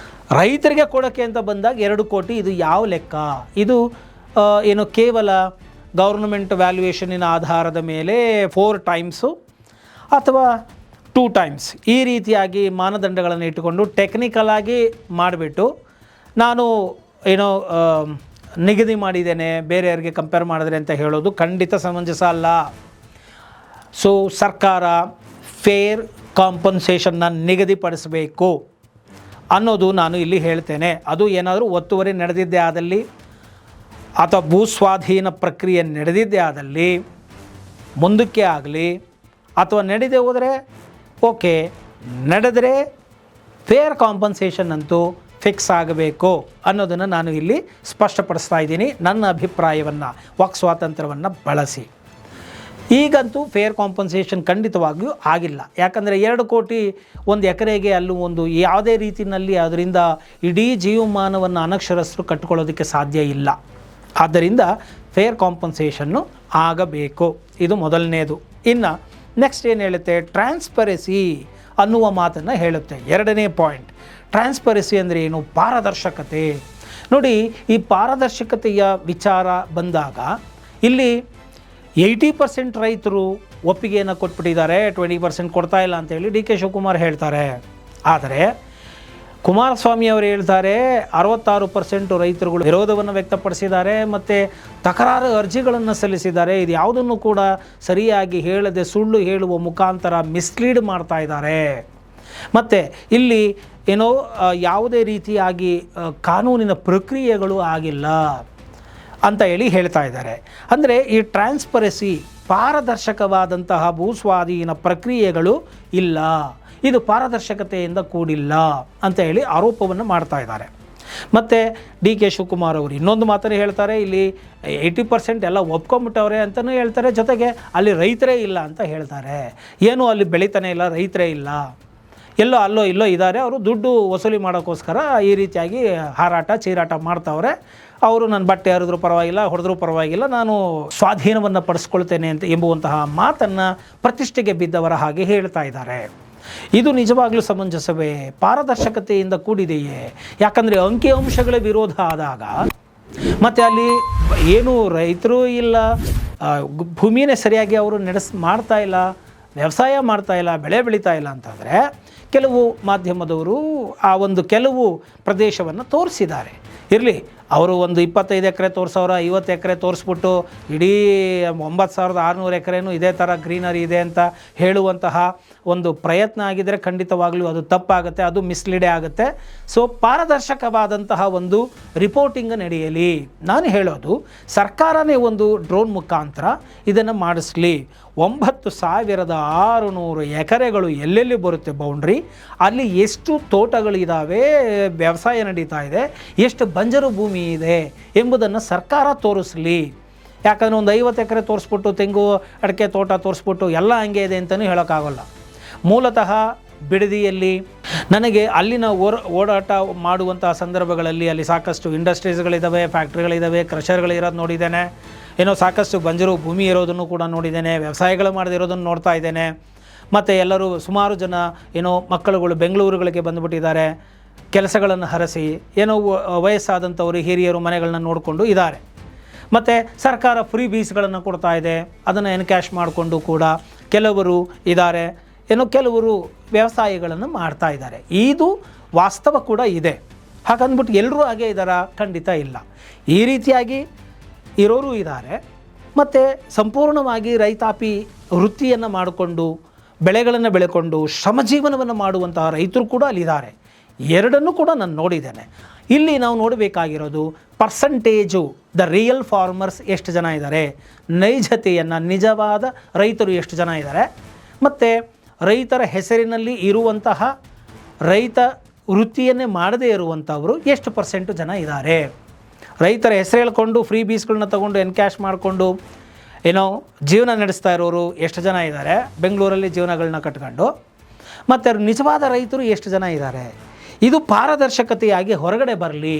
ರೈತರಿಗೆ ಕೊಡೋಕ್ಕೆ ಅಂತ ಬಂದಾಗ 2 ಕೋಟಿ, ಇದು ಯಾವ ಲೆಕ್ಕ? ಇದು ಕೇವಲ ಗೌರ್ನಮೆಂಟ್ ವ್ಯಾಲ್ಯೂಯೇಷನ್ನಿನ ಆಧಾರದ ಮೇಲೆ 4 ಟೈಮ್ಸು ಅಥವಾ 2 ಟೈಮ್ಸ್ ಈ ರೀತಿಯಾಗಿ ಮಾನದಂಡಗಳನ್ನು ಇಟ್ಟುಕೊಂಡು ಟೆಕ್ನಿಕಲಾಗಿ ಮಾಡಿಬಿಟ್ಟು ನಾನು ನಿಗದಿ ಮಾಡಿದ್ದೇನೆ ಬೇರೆಯವರಿಗೆ ಕಂಪೇರ್ ಮಾಡಿದ್ರೆ ಅಂತ ಹೇಳೋದು ಖಂಡಿತ ಸಮಂಜಸ ಅಲ್ಲ. ಸೊ ಸರ್ಕಾರ ಫೇರ್ ಕಾಂಪನ್ಸೇಷನ್ನ ನಿಗದಿಪಡಿಸಬೇಕು ಅನ್ನೋದು ನಾನು ಇಲ್ಲಿ ಹೇಳ್ತೇನೆ. ಅದು ಏನಾದರೂ ಒತ್ತುವರಿ ನಡೆದಿದ್ದೇ ಆದಲ್ಲಿ ಅಥವಾ ಭೂಸ್ವಾಧೀನ ಪ್ರಕ್ರಿಯೆ ನಡೆದಿದ್ದೇ ಆದಲ್ಲಿ ಮುಂದಕ್ಕೆ ಆಗಲಿ, ಅಥವಾ ನಡೆದೇ ಹೋದರೆ ಓಕೆ, ನಡೆದರೆ ಫೇರ್ ಕಾಂಪನ್ಸೇಷನ್ ಅಂತೂ ಫಿಕ್ಸ್ ಆಗಬೇಕು ಅನ್ನೋದನ್ನು ನಾನು ಇಲ್ಲಿ ಸ್ಪಷ್ಟಪಡಿಸ್ತಾ ಇದ್ದೀನಿ, ನನ್ನ ಅಭಿಪ್ರಾಯವನ್ನು, ವಾಕ್ ಸ್ವಾತಂತ್ರ್ಯವನ್ನು ಬಳಸಿ. ಈಗಂತೂ ಫೇರ್ ಕಾಂಪನ್ಸೇಷನ್ ಖಂಡಿತವಾಗಿಯೂ ಆಗಿಲ್ಲ. ಯಾಕಂದರೆ 2 ಕೋಟಿ ಒಂದು ಎಕರೆಗೆ ಅಲ್ಲೂ ಒಂದು ಯಾವುದೇ ರೀತಿಯಲ್ಲಿ ಅದರಿಂದ ಇಡೀ ಜೀವಮಾನವನ್ನು ಅನಕ್ಷರಸ್ಥರು ಕಟ್ಟಿಕೊಳ್ಳೋದಕ್ಕೆ ಸಾಧ್ಯ ಇಲ್ಲ. ಆದ್ದರಿಂದ ಫೇರ್ ಕಾಂಪನ್ಸೇಷನ್ನು ಆಗಬೇಕು, ಇದು ಮೊದಲನೇದು. ಇನ್ನು ನೆಕ್ಸ್ಟ್ ಏನು ಹೇಳುತ್ತೆ, ಟ್ರಾನ್ಸ್ಪರೆನ್ಸಿ ಅನ್ನುವ ಮಾತನ್ನು ಹೇಳುತ್ತೆ. ಎರಡನೇ ಪಾಯಿಂಟ್, ಟ್ರಾನ್ಸ್ಪರೆನ್ಸಿ ಅಂದರೆ ಏನು? ಪಾರದರ್ಶಕತೆ. ನೋಡಿ, ಈ ಪಾರದರ್ಶಕತೆಯ ವಿಚಾರ ಬಂದಾಗ ಇಲ್ಲಿ 80% ರೈತರು ಒಪ್ಪಿಗೆಯನ್ನು ಕೊಟ್ಬಿಟ್ಟಿದ್ದಾರೆ, 20% ಕೊಡ್ತಾ ಇಲ್ಲ ಅಂತೇಳಿ ಡಿ ಕೆ ಶಿವಕುಮಾರ್ ಹೇಳ್ತಾರೆ. ಆದರೆ ಕುಮಾರಸ್ವಾಮಿ ಅವರು ಹೇಳ್ತಾರೆ 66% ರೈತರುಗಳು ವಿರೋಧವನ್ನು ವ್ಯಕ್ತಪಡಿಸಿದ್ದಾರೆ ಮತ್ತು ತಕರಾರು ಅರ್ಜಿಗಳನ್ನು ಸಲ್ಲಿಸಿದ್ದಾರೆ. ಇದು ಯಾವುದನ್ನು ಕೂಡ ಸರಿಯಾಗಿ ಹೇಳದೆ ಸುಳ್ಳು ಹೇಳುವ ಮುಖಾಂತರ ಮಿಸ್ಲೀಡ್ ಮಾಡ್ತಾ ಇದ್ದಾರೆ. ಮತ್ತು ಇಲ್ಲಿ ಏನೋ ಯಾವುದೇ ರೀತಿಯಾಗಿ ಕಾನೂನಿನ ಪ್ರಕ್ರಿಯೆಗಳು ಆಗಿಲ್ಲ ಅಂತ ಹೇಳಿ ಹೇಳ್ತಾ ಇದ್ದಾರೆ. ಅಂದರೆ ಈ ಟ್ರಾನ್ಸ್ಪರೆನ್ಸಿ, ಪಾರದರ್ಶಕವಾದಂತಹ ಭೂಸ್ವಾಧೀನ ಪ್ರಕ್ರಿಯೆಗಳು ಇಲ್ಲ, ಇದು ಪಾರದರ್ಶಕತೆಯಿಂದ ಕೂಡಿಲ್ಲ ಅಂತ ಹೇಳಿ ಆರೋಪವನ್ನು ಮಾಡ್ತಾ ಇದ್ದಾರೆ. ಮತ್ತು ಡಿ ಕೆ ಶಿವಕುಮಾರ್ ಅವರು ಇನ್ನೊಂದು ಮಾತನ್ನು ಹೇಳ್ತಾರೆ, ಇಲ್ಲಿ 80% ಎಲ್ಲ ಒಪ್ಕೊಂಬಿಟ್ಟವ್ರೆ ಅಂತಲೂ ಹೇಳ್ತಾರೆ, ಜೊತೆಗೆ ಅಲ್ಲಿ ರೈತರೇ ಇಲ್ಲ ಅಂತ ಹೇಳ್ತಾರೆ. ಏನೂ ಅಲ್ಲಿ ಬೆಳೀತಾನೆ ಇಲ್ಲ, ರೈತರೇ ಇಲ್ಲ, ಎಲ್ಲೋ ಅಲ್ಲೋ ಇಲ್ಲೋ ಇದ್ದಾರೆ, ಅವರು ದುಡ್ಡು ವಸೂಲಿ ಮಾಡೋಕ್ಕೋಸ್ಕರ ಈ ರೀತಿಯಾಗಿ ಹಾರಾಟ ಚೀರಾಟ ಮಾಡ್ತಾವ್ರೆ. ಅವರು ನನ್ನ ಬಟ್ಟೆ ಹರಿದ್ರೂ ಪರವಾಗಿಲ್ಲ, ಹೊಡೆದ್ರೂ ಪರವಾಗಿಲ್ಲ, ನಾನು ಸ್ವಾಧೀನವನ್ನು ಪಡಿಸ್ಕೊಳ್ತೇನೆ ಅಂತ ಎಂಬುವಂತಹ ಮಾತನ್ನು ಪ್ರತಿಷ್ಠೆಗೆ ಬಿದ್ದವರ ಹಾಗೆ ಹೇಳ್ತಾ ಇದ್ದಾರೆ. ಇದು ನಿಜವಾಗ್ಲೂ ಸಮಂಜಸವೇ? ಪಾರದರ್ಶಕತೆಯಿಂದ ಕೂಡಿದೆಯೇ? ಯಾಕಂದರೆ ಅಂಕಿಅಂಶಗಳ ವಿರೋಧ ಆದಾಗ ಮತ್ತು ಅಲ್ಲಿ ಏನು ರೈತರು ಇಲ್ಲ, ಭೂಮಿಯೇ ಸರಿಯಾಗಿ ಅವರು ಮಾಡ್ತಾ ಇಲ್ಲ, ವ್ಯವಸಾಯ ಮಾಡ್ತಾ ಇಲ್ಲ, ಬೆಳೆ ಬೆಳೀತಾ ಇಲ್ಲ ಅಂತಂದರೆ ಕೆಲವು ಮಾಧ್ಯಮದವರು ಆ ಒಂದು ಕೆಲವು ಪ್ರದೇಶವನ್ನು ತೋರಿಸಿದ್ದಾರೆ. ಇರಲಿ, ಅವರು ಒಂದು 25 ಎಕರೆ ತೋರಿಸೋರ, 50 ಎಕರೆ ತೋರಿಸ್ಬಿಟ್ಟು ಇಡೀ 9600 ಎಕರೆನೂ ಇದೇ ಥರ ಗ್ರೀನರಿ ಇದೆ ಅಂತ ಹೇಳುವಂತಹ ಒಂದು ಪ್ರಯತ್ನ ಆಗಿದ್ದರೆ ಖಂಡಿತವಾಗಲೂ ಅದು ತಪ್ಪಾಗುತ್ತೆ, ಅದು ಮಿಸ್ಲೀಡೇ ಆಗುತ್ತೆ. ಸೊ ಪಾರದರ್ಶಕವಾದಂತಹ ಒಂದು ರಿಪೋರ್ಟಿಂಗ್ ನಡೆಯಲಿ. ನಾನು ಹೇಳೋದು, ಸರ್ಕಾರನೇ ಒಂದು ಡ್ರೋನ್ ಮುಖಾಂತರ ಇದನ್ನು ಮಾಡಿಸ್ಲಿ. 9600 ಎಕರೆಗಳು ಎಲ್ಲೆಲ್ಲಿ ಬರುತ್ತೆ ಬೌಂಡ್ರಿ, ಅಲ್ಲಿ ಎಷ್ಟು ತೋಟಗಳಿದ್ದಾವೆ, ವ್ಯವಸಾಯ ನಡೀತಾ ಇದೆ, ಎಷ್ಟು ಬಂಜರು ಭೂಮಿ ಇದೆ ಎಂಬುದನ್ನು ಸರ್ಕಾರ ತೋರಿಸಲಿ. ಯಾಕಂದರೆ ಒಂದು 50 ಎಕರೆ ತೋರಿಸ್ಬಿಟ್ಟು ತೆಂಗು ಅಡಿಕೆ ತೋಟ ತೋರಿಸ್ಬಿಟ್ಟು ಎಲ್ಲ ಹಂಗೆ ಇದೆ ಅಂತಲೂ ಹೇಳೋಕ್ಕಾಗೋಲ್ಲ. ಮೂಲತಃ ಬಿಡದಿಯಲ್ಲಿ ನನಗೆ ಅಲ್ಲಿನ ಓಡಾಟ ಮಾಡುವಂತಹ ಸಂದರ್ಭಗಳಲ್ಲಿ ಅಲ್ಲಿ ಸಾಕಷ್ಟು ಇಂಡಸ್ಟ್ರೀಸ್ಗಳಿದ್ದಾವೆ, ಫ್ಯಾಕ್ಟ್ರಿಗಳಿದ್ದಾವೆ, ಕ್ರಷರ್ಗಳಿರೋದು ನೋಡಿದ್ದೇನೆ, ಏನೋ ಸಾಕಷ್ಟು ಬಂಜರು ಭೂಮಿ ಇರೋದನ್ನು ಕೂಡ ನೋಡಿದ್ದೇನೆ, ವ್ಯವಸಾಯಗಳು ಮಾಡದಿರೋದನ್ನು ನೋಡ್ತಾ ಇದ್ದೇನೆ. ಮತ್ತು ಎಲ್ಲರೂ ಸುಮಾರು ಜನ ಏನೋ ಮಕ್ಕಳುಗಳು ಬೆಂಗಳೂರುಗಳಿಗೆ ಬಂದುಬಿಟ್ಟಿದ್ದಾರೆ, ಕೆಲಸಗಳನ್ನು ಹರಸಿ ಏನೋ ವಯಸ್ಸಾದಂಥವರು ಹಿರಿಯರು ಮನೆಗಳನ್ನ ನೋಡಿಕೊಂಡು ಇದ್ದಾರೆ. ಮತ್ತು ಸರ್ಕಾರ ಫ್ರೀ ಬೀಸ್ಗಳನ್ನು ಕೊಡ್ತಾ ಇದೆ, ಅದನ್ನು ಎನ್ಕ್ಯಾಶ್ ಮಾಡಿಕೊಂಡು ಕೂಡ ಕೆಲವರು ಇದ್ದಾರೆ, ಏನೋ ಕೆಲವರು ವ್ಯವಸಾಯಗಳನ್ನು ಮಾಡ್ತಾ ಇದ್ದಾರೆ. ಇದು ವಾಸ್ತವ ಕೂಡ ಇದೆ. ಹಾಗಂದ್ಬಿಟ್ಟು ಎಲ್ಲರೂ ಹಾಗೆ ಇದ್ದಾರಾ? ಖಂಡಿತ ಇಲ್ಲ. ಈ ರೀತಿಯಾಗಿ ಇರೋರು ಇದ್ದಾರೆ. ಮತ್ತು ಸಂಪೂರ್ಣವಾಗಿ ರೈತಾಪಿ ವೃತ್ತಿಯನ್ನು ಮಾಡಿಕೊಂಡು ಬೆಳೆಗಳನ್ನು ಬೆಳೆಕೊಂಡು ಶ್ರಮಜೀವನವನ್ನು ಮಾಡುವಂತಹ ರೈತರು ಕೂಡ ಅಲ್ಲಿದ್ದಾರೆ. ಎರಡನ್ನೂ ಕೂಡ ನಾನು ನೋಡಿದ್ದೇನೆ. ಇಲ್ಲಿ ನಾವು ನೋಡಬೇಕಾಗಿರೋದು ಪರ್ಸಂಟೇಜು, ದ ರಿಯಲ್ ಫಾರ್ಮರ್ಸ್ ಎಷ್ಟು ಜನ ಇದ್ದಾರೆ, ನೈಜತೆಯನ್ನು, ನಿಜವಾದ ರೈತರು ಎಷ್ಟು ಜನ ಇದ್ದಾರೆ, ಮತ್ತು ರೈತರ ಹೆಸರಿನಲ್ಲಿ ಇರುವಂತಹ ರೈತ ವೃತ್ತಿಯನ್ನೇ ಮಾಡದೇ ಇರುವಂಥವರು ಎಷ್ಟು % ಜನ ಇದ್ದಾರೆ. ರೈತರ ಹೆಸರು ಹೇಳ್ಕೊಂಡು ಫ್ರೀ ಬೀಸ್ಗಳನ್ನ ತೊಗೊಂಡು ಎನ್ಕ್ಯಾಶ್ ಮಾಡಿಕೊಂಡು ಏನೋ ಜೀವನ ನಡೆಸ್ತಾ ಇರೋರು ಎಷ್ಟು ಜನ ಇದ್ದಾರೆ ಬೆಂಗಳೂರಲ್ಲಿ ಜೀವನಗಳನ್ನ ಕಟ್ಕೊಂಡು, ಮತ್ತು ನಿಜವಾದ ರೈತರು ಎಷ್ಟು ಜನ ಇದ್ದಾರೆ. ಇದು ಪಾರದರ್ಶಕತೆಯಾಗಿ ಹೊರಗಡೆ ಬರಲಿ.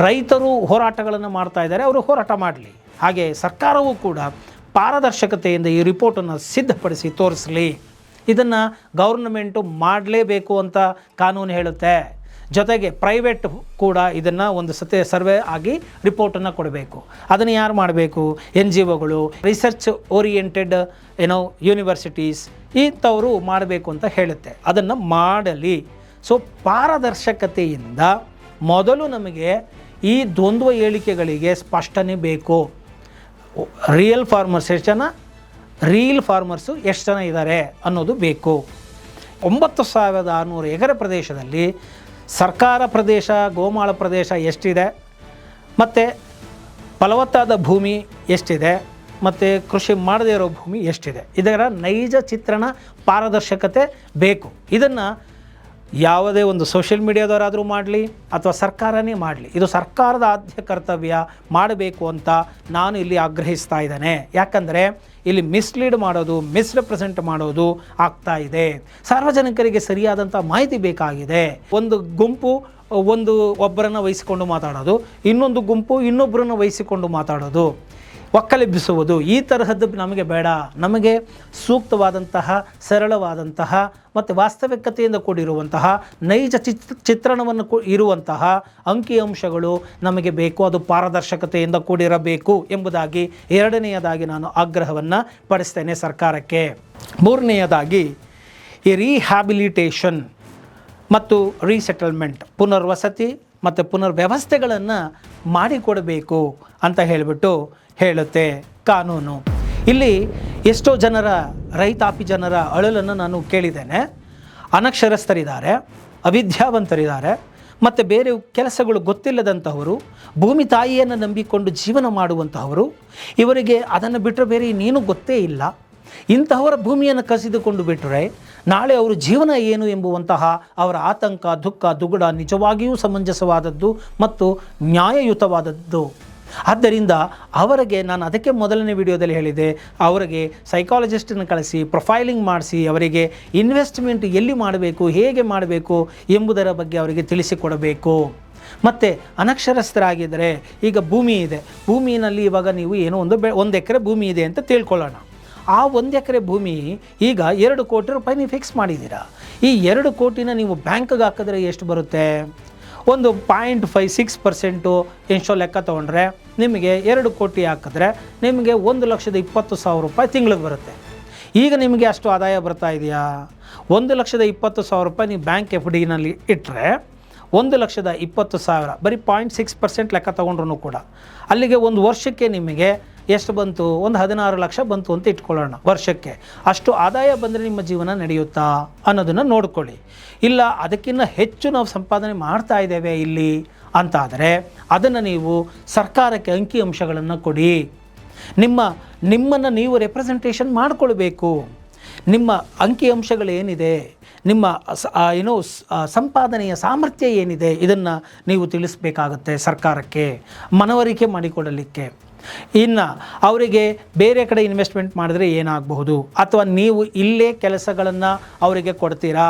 ರೈತರು ಹೋರಾಟಗಳನ್ನು ಮಾಡ್ತಾ ಇದ್ದಾರೆ, ಅವರು ಹೋರಾಟ ಮಾಡಲಿ. ಹಾಗೆ ಸರ್ಕಾರವೂ ಕೂಡ ಪಾರದರ್ಶಕತೆಯಿಂದ ಈ ರಿಪೋರ್ಟನ್ನು ಸಿದ್ಧಪಡಿಸಿ ತೋರಿಸಲಿ. ಇದನ್ನು ಗೌರ್ನಮೆಂಟು ಮಾಡಲೇಬೇಕು ಅಂತ ಕಾನೂನು ಹೇಳುತ್ತೆ. ಜೊತೆಗೆ ಪ್ರೈವೇಟ್ ಕೂಡ ಇದನ್ನು ಒಂದು ಸರ್ವೆ ಆಗಿ ರಿಪೋರ್ಟನ್ನು ಕೊಡಬೇಕು. ಅದನ್ನು ಯಾರು ಮಾಡಬೇಕು? NGOಗಳು, ರಿಸರ್ಚ್ ಓರಿಯೆಂಟೆಡ್ ಏನೋ ಯೂನಿವರ್ಸಿಟೀಸ್ ಇಂಥವರು ಮಾಡಬೇಕು ಅಂತ ಹೇಳುತ್ತೆ. ಅದನ್ನು ಮಾಡಲಿ. ಸೊ ಪಾರದರ್ಶಕತೆಯಿಂದ ಮೊದಲು ನಮಗೆ ಈ ದ್ವಂದ್ವ ಹೇಳಿಕೆಗಳಿಗೆ ಸ್ಪಷ್ಟನೆ ಬೇಕು. ರಿಯಲ್ ಫಾರ್ಮರ್ಸ್ ಎಷ್ಟು ಜನ, ರೀಲ್ ಫಾರ್ಮರ್ಸು ಎಷ್ಟು ಜನ ಇದ್ದಾರೆ ಅನ್ನೋದು ಬೇಕು. 9600 ಎಕರೆ ಪ್ರದೇಶದಲ್ಲಿ ಸರ್ಕಾರ ಪ್ರದೇಶ, ಗೋಮಾಳ ಪ್ರದೇಶ ಎಷ್ಟಿದೆ, ಮತ್ತು ಫಲವತ್ತಾದ ಭೂಮಿ ಎಷ್ಟಿದೆ, ಮತ್ತು ಕೃಷಿ ಮಾಡದೇ ಇರೋ ಭೂಮಿ ಎಷ್ಟಿದೆ, ಇದರ ನೈಜ ಚಿತ್ರಣ, ಪಾರದರ್ಶಕತೆ ಬೇಕು. ಇದನ್ನು ಯಾವುದೇ ಒಂದು ಸೋಷಿಯಲ್ ಮೀಡಿಯಾದವರಾದರೂ ಮಾಡಲಿ ಅಥವಾ ಸರ್ಕಾರನೇ ಮಾಡಲಿ, ಇದು ಸರ್ಕಾರದ ಆದ್ಯ ಕರ್ತವ್ಯ ಮಾಡಬೇಕು ಅಂತ ನಾನು ಇಲ್ಲಿ ಆಗ್ರಹಿಸ್ತಾ ಇದ್ದೇನೆ. ಯಾಕಂದರೆ ಇಲ್ಲಿ ಮಿಸ್ಲೀಡ್ ಮಾಡೋದು, ಮಿಸ್ರೆಪ್ರೆಸೆಂಟ್ ಮಾಡೋದು ಆಗ್ತಾ ಇದೆ. ಸಾರ್ವಜನಿಕರಿಗೆ ಸರಿಯಾದಂಥ ಮಾಹಿತಿ ಬೇಕಾಗಿದೆ. ಒಂದು ಗುಂಪು ಒಬ್ಬರನ್ನು ವಹಿಸಿಕೊಂಡು ಮಾತಾಡೋದು, ಇನ್ನೊಂದು ಗುಂಪು ಇನ್ನೊಬ್ಬರನ್ನು ವಹಿಸಿಕೊಂಡು ಮಾತಾಡೋದು, ಒಕ್ಕಲೆಬ್ಬಿಸುವುದು ಈ ತರಹದ್ದು ನಮಗೆ ಬೇಡ. ನಮಗೆ ಸೂಕ್ತವಾದಂತಹ, ಸರಳವಾದಂತಹ ಮತ್ತು ವಾಸ್ತವಿಕತೆಯಿಂದ ಕೂಡಿರುವಂತಹ ನೈಜ ಚಿತ್ರಣವನ್ನು ಇರುವಂತಹ ಅಂಕಿಅಂಶಗಳು ನಮಗೆ ಬೇಕು. ಅದು ಪಾರದರ್ಶಕತೆಯಿಂದ ಕೂಡಿರಬೇಕು ಎಂಬುದಾಗಿ ಎರಡನೆಯದಾಗಿ ನಾನು ಆಗ್ರಹವನ್ನು ಪಡಿಸ್ತೇನೆ ಸರ್ಕಾರಕ್ಕೆ. ಮೂರನೆಯದಾಗಿ ಈ ರೀಹ್ಯಾಬಿಲಿಟೇಷನ್ ಮತ್ತು ರೀಸೆಟಲ್ಮೆಂಟ್, ಪುನರ್ವಸತಿ ಮತ್ತು ಪುನರ್ವ್ಯವಸ್ಥೆಗಳನ್ನು ಮಾಡಿಕೊಡಬೇಕು ಅಂತ ಹೇಳಿಬಿಟ್ಟು ಹೇಳುತ್ತೆ ಕಾನೂನು. ಇಲ್ಲಿ ಎಷ್ಟೋ ಜನರ, ರೈತಾಪಿ ಜನರ ಅಳಲನ್ನು ನಾನು ಕೇಳಿದ್ದೇನೆ. ಅನಕ್ಷರಸ್ಥರಿದ್ದಾರೆ, ಅವಿದ್ಯಾವಂತರಿದ್ದಾರೆ, ಮತ್ತು ಬೇರೆ ಕೆಲಸಗಳು ಗೊತ್ತಿಲ್ಲದಂತಹವರು, ಭೂಮಿ ತಾಯಿಯನ್ನು ನಂಬಿಕೊಂಡು ಜೀವನ ಮಾಡುವಂತಹವರು, ಇವರಿಗೆ ಅದನ್ನು ಬಿಟ್ಟರೆ ಬೇರೆ ಇನ್ನೇನು ಗೊತ್ತೇ ಇಲ್ಲ. ಇಂತಹವರ ಭೂಮಿಯನ್ನು ಕಸಿದುಕೊಂಡು ಬಿಟ್ಟರೆ ನಾಳೆ ಅವರು ಜೀವನ ಏನು ಎಂಬುವಂತಹ ಅವರ ಆತಂಕ, ದುಃಖ, ದುಗುಡ ನಿಜವಾಗಿಯೂ ಸಮಂಜಸವಾದದ್ದು ಮತ್ತು ನ್ಯಾಯಯುತವಾದದ್ದು. ಆದ್ದರಿಂದ ಅವರಿಗೆ ನಾನು ಅದಕ್ಕೆ ಮೊದಲನೇ ವಿಡಿಯೋದಲ್ಲಿ ಹೇಳಿದೆ, ಅವರಿಗೆ ಸೈಕಾಲಜಿಸ್ಟನ್ನು ಕಳಿಸಿ ಪ್ರೊಫೈಲಿಂಗ್ ಮಾಡಿಸಿ ಅವರಿಗೆ ಇನ್ವೆಸ್ಟ್ಮೆಂಟ್ ಎಲ್ಲಿ ಮಾಡಬೇಕು, ಹೇಗೆ ಮಾಡಬೇಕು ಎಂಬುದರ ಬಗ್ಗೆ ಅವರಿಗೆ ತಿಳಿಸಿಕೊಡಬೇಕು. ಮತ್ತು ಅನಕ್ಷರಸ್ಥರಾಗಿದ್ದರೆ, ಈಗ ಭೂಮಿ ಇದೆ, ಭೂಮಿಯಲ್ಲಿ ಇವಾಗ ನೀವು ಏನೋ ಒಂದು ಎಕರೆ ಭೂಮಿ ಇದೆ ಅಂತ ತಿಳ್ಕೊಳ್ಳೋಣ. ಆ 1 ಎಕರೆ ಭೂಮಿ ಈಗ 2 ಕೋಟಿ ರೂಪಾಯಿ ನೀವು ಫಿಕ್ಸ್ ಮಾಡಿದ್ದೀರಾ. ಈ 2 ಕೋಟಿನ ನೀವು ಬ್ಯಾಂಕ್ಗೆ ಹಾಕಿದ್ರೆ ಎಷ್ಟು ಬರುತ್ತೆ? ಒಂದು 0.56% ಎಷ್ಟೋ ಲೆಕ್ಕ ತೊಗೊಂಡ್ರೆ ನಿಮಗೆ 2 ಕೋಟಿ ಹಾಕಿದ್ರೆ ನಿಮಗೆ 1,20,000 ರೂಪಾಯಿ ತಿಂಗಳಿಗೆ ಬರುತ್ತೆ. ಈಗ ನಿಮಗೆ ಅಷ್ಟು ಆದಾಯ ಬರ್ತಾ ಇದೆಯಾ? 1,20,000 ರೂಪಾಯಿ ನೀವು ಬ್ಯಾಂಕ್ ಎಫ್ ಡಿನಲ್ಲಿ ಇಟ್ಟರೆ 1,20,000 ಬರೀ 0.6% ಲೆಕ್ಕ ತೊಗೊಂಡ್ರೂ ಕೂಡ ಅಲ್ಲಿಗೆ ಒಂದು ವರ್ಷಕ್ಕೆ ನಿಮಗೆ ಎಷ್ಟು ಬಂತು? ಒಂದು 16 ಲಕ್ಷ ಬಂತು ಅಂತ ಇಟ್ಕೊಳ್ಳೋಣ ವರ್ಷಕ್ಕೆ. ಅಷ್ಟು ಆದಾಯ ಬಂದರೆ ನಿಮ್ಮ ಜೀವನ ನಡೆಯುತ್ತಾ ಅನ್ನೋದನ್ನು ನೋಡ್ಕೊಳ್ಳಿ. ಇಲ್ಲ ಅದಕ್ಕಿಂತ ಹೆಚ್ಚು ನಾವು ಸಂಪಾದನೆ ಮಾಡ್ತಾ ಇದ್ದೇವೆ ಇಲ್ಲಿ ಅಂತಾದರೆ ಅದನ್ನು ನೀವು ಸರ್ಕಾರಕ್ಕೆ ಅಂಕಿಅಂಶಗಳನ್ನು ಕೊಡಿ. ನಿಮ್ಮನ್ನು ನೀವು ರೆಪ್ರೆಸೆಂಟೇಷನ್ ಮಾಡಿಕೊಳ್ಬೇಕು. ನಿಮ್ಮ ಅಂಕಿಅಂಶಗಳೇನಿದೆ, ನಿಮ್ಮ ಸಂಪಾದನೆಯ ಸಾಮರ್ಥ್ಯ ಏನಿದೆ, ಇದನ್ನು ನೀವು ತಿಳಿಸಬೇಕಾಗತ್ತೆ ಸರ್ಕಾರಕ್ಕೆ, ಮನವರಿಕೆ ಮಾಡಿಕೊಡಲಿಕ್ಕೆ. ಇನ್ನು ಅವರಿಗೆ ಬೇರೆ ಕಡೆ ಇನ್ವೆಸ್ಟ್ಮೆಂಟ್ ಮಾಡಿದ್ರೆ ಏನಾಗಬಹುದು, ಅಥವಾ ನೀವು ಇಲ್ಲೇ ಕೆಲಸಗಳನ್ನು ಅವರಿಗೆ ಕೊಡ್ತೀರಾ,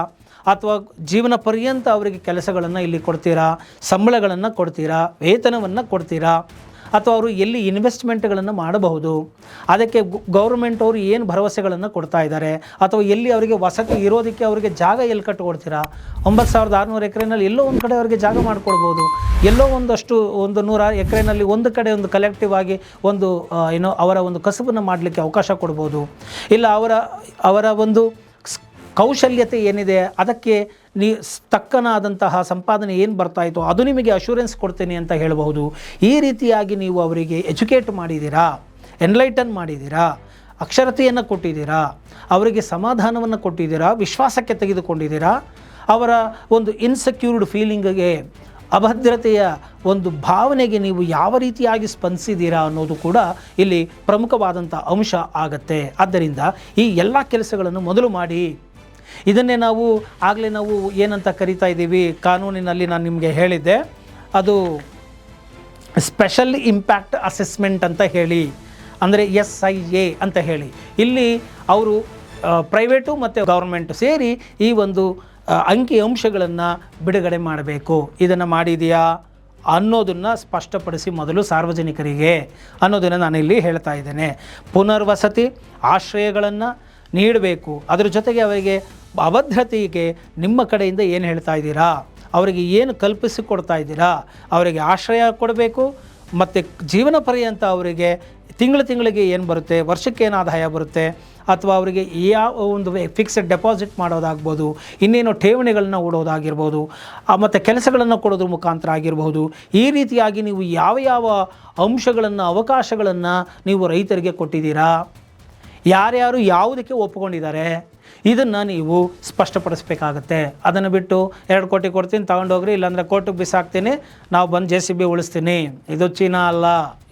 ಅಥವಾ ಜೀವನ ಪರ್ಯಂತ ಅವರಿಗೆ ಕೆಲಸಗಳನ್ನು ಇಲ್ಲಿ ಕೊಡ್ತೀರಾ, ಸಂಬಳಗಳನ್ನು ಕೊಡ್ತೀರಾ, ವೇತನವನ್ನು ಕೊಡ್ತೀರಾ, ಅಥವಾ ಅವರು ಎಲ್ಲಿ ಇನ್ವೆಸ್ಟ್ಮೆಂಟ್ಗಳನ್ನು ಮಾಡಬಹುದು, ಅದಕ್ಕೆ ಗೌರ್ಮೆಂಟ್ ಅವರು ಏನು ಭರವಸೆಗಳನ್ನು ಕೊಡ್ತಾ ಇದ್ದಾರೆ, ಅಥವಾ ಎಲ್ಲಿ ಅವರಿಗೆ ವಸತಿ ಇರೋದಕ್ಕೆ ಅವರಿಗೆ ಜಾಗ ಎಲ್ಲಿ ಕಟ್ಟಿಕೊಡ್ತೀರಾ? 9,600 ಎಕರೆನಲ್ಲಿ ಎಲ್ಲೋ ಒಂದು ಕಡೆ ಅವರಿಗೆ ಜಾಗ ಮಾಡಿಕೊಡ್ಬೋದು. ಎಲ್ಲೋ ಒಂದು 100 ಎಕರೆನಲ್ಲಿ ಒಂದು ಕಡೆ ಒಂದು ಕಲೆಕ್ಟಿವ್ ಆಗಿ ಒಂದು ಅವರ ಒಂದು ಕಸುಬನ್ನು ಮಾಡಲಿಕ್ಕೆ ಅವಕಾಶ ಕೊಡ್ಬೋದು. ಇಲ್ಲ ಅವರ ಒಂದು ಕೌಶಲ್ಯತೆ ಏನಿದೆ ಅದಕ್ಕೆ ತಕ್ಕನಾದಂತಹ ಸಂಪಾದನೆ ಏನು ಬರ್ತಾಯಿತೋ ಅದು ನಿಮಗೆ ಅಶ್ಯೂರೆನ್ಸ್ ಕೊಡ್ತೇನೆ ಅಂತ ಹೇಳಬಹುದು. ಈ ರೀತಿಯಾಗಿ ನೀವು ಅವರಿಗೆ ಎಜುಕೇಟ್ ಮಾಡಿದ್ದೀರಾ, ಎನ್ಲೈಟನ್ ಮಾಡಿದ್ದೀರಾ, ಅಕ್ಷರತೆಯನ್ನು ಕೊಟ್ಟಿದ್ದೀರಾ, ಅವರಿಗೆ ಸಮಾಧಾನವನ್ನು ಕೊಟ್ಟಿದ್ದೀರಾ, ವಿಶ್ವಾಸಕ್ಕೆ ತೆಗೆದುಕೊಂಡಿದ್ದೀರಾ. ಅವರ ಒಂದು ಇನ್ಸೆಕ್ಯೂರ್ಡ್ ಫೀಲಿಂಗ್ಗೆ, ಅಭದ್ರತೆಯ ಒಂದು ಭಾವನೆಗೆ ನೀವು ಯಾವ ರೀತಿಯಾಗಿ ಸ್ಪಂದಿಸಿದ್ದೀರಾ ಅನ್ನೋದು ಕೂಡ ಇಲ್ಲಿ ಪ್ರಮುಖವಾದಂಥ ಅಂಶ ಆಗತ್ತೆ. ಆದ್ದರಿಂದ ಈ ಎಲ್ಲ ಕೆಲಸಗಳನ್ನು ಮೊದಲು ಮಾಡಿ. ಇದನ್ನೇ ನಾವು ಏನಂತ ಕರಿತಾ ಇದ್ದೀವಿ ಕಾನೂನಿನಲ್ಲಿ, ನಾನು ನಿಮಗೆ ಹೇಳಿದ್ದೆ, ಅದು ಸ್ಪೆಷಲ್ ಇಂಪ್ಯಾಕ್ಟ್ ಅಸೆಸ್ಮೆಂಟ್ ಅಂತ ಹೇಳಿ, ಅಂದರೆ SIA ಅಂತ ಹೇಳಿ. ಇಲ್ಲಿ ಅವರು ಪ್ರೈವೇಟು ಮತ್ತು ಗೌರ್ಮೆಂಟ್ ಸೇರಿ ಈ ಒಂದು ಅಂಕಿಅಂಶಗಳನ್ನು ಬಿಡುಗಡೆ ಮಾಡಬೇಕು. ಇದನ್ನು ಮಾಡಿದೆಯಾ ಅನ್ನೋದನ್ನು ಸ್ಪಷ್ಟಪಡಿಸಿ ಮೊದಲು ಸಾರ್ವಜನಿಕರಿಗೆ ಅನ್ನೋದನ್ನು ನಾನಿಲ್ಲಿ ಹೇಳ್ತಾ ಇದ್ದೇನೆ. ಪುನರ್ವಸತಿ ಆಶ್ರಯಗಳನ್ನು ನೀಡಬೇಕು. ಅದರ ಜೊತೆಗೆ ಅವರಿಗೆ ಅಭದ್ರತೆಗೆ ನಿಮ್ಮ ಕಡೆಯಿಂದ ಏನು ಹೇಳ್ತಾ ಇದ್ದೀರಾ, ಅವರಿಗೆ ಏನು ಕಲ್ಪಿಸಿಕೊಡ್ತಾ ಇದ್ದೀರಾ, ಅವರಿಗೆ ಆಶ್ರಯ ಕೊಡಬೇಕು. ಮತ್ತು ಜೀವನ ಪರ್ಯಂತ ಅವರಿಗೆ ತಿಂಗಳಿಗೆ ಏನು ಬರುತ್ತೆ, ವರ್ಷಕ್ಕೆ ಏನು ಆದಾಯ ಬರುತ್ತೆ, ಅಥವಾ ಅವರಿಗೆ ಯಾವ ಒಂದು ಫಿಕ್ಸ್ಡ್ ಡೆಪಾಸಿಟ್ ಮಾಡೋದಾಗ್ಬೋದು, ಇನ್ನೇನು ಠೇವಣಿಗಳನ್ನ ಹೂಡೋದಾಗಿರ್ಬೋದು, ಮತ್ತು ಕೆಲಸಗಳನ್ನು ಕೊಡೋದ್ರ ಮುಖಾಂತರ ಆಗಿರ್ಬೋದು. ಈ ರೀತಿಯಾಗಿ ನೀವು ಯಾವ ಅಂಶಗಳನ್ನು, ಅವಕಾಶಗಳನ್ನು ನೀವು ರೈತರಿಗೆ ಕೊಟ್ಟಿದ್ದೀರಾ, ಯಾರ್ಯಾರು ಯಾವುದಕ್ಕೆ ಒಪ್ಪಿಕೊಂಡಿದ್ದಾರೆ, ಇದನ್ನು ನೀವು ಸ್ಪಷ್ಟಪಡಿಸ್ಬೇಕಾಗತ್ತೆ. ಅದನ್ನು ಬಿಟ್ಟು 2 ಕೋಟಿ ಕೊಡ್ತೀನಿ ತಗೊಂಡೋಗ್ರಿ, ಇಲ್ಲಾಂದರೆ ಕೋರ್ಟಿಗೆ ಬಿಸಾಕ್ತೀನಿ, ನಾವು ಬಂದು JCB ಉಳಿಸ್ತೀನಿ. ಇದು ಚೀನಾ ಅಲ್ಲ,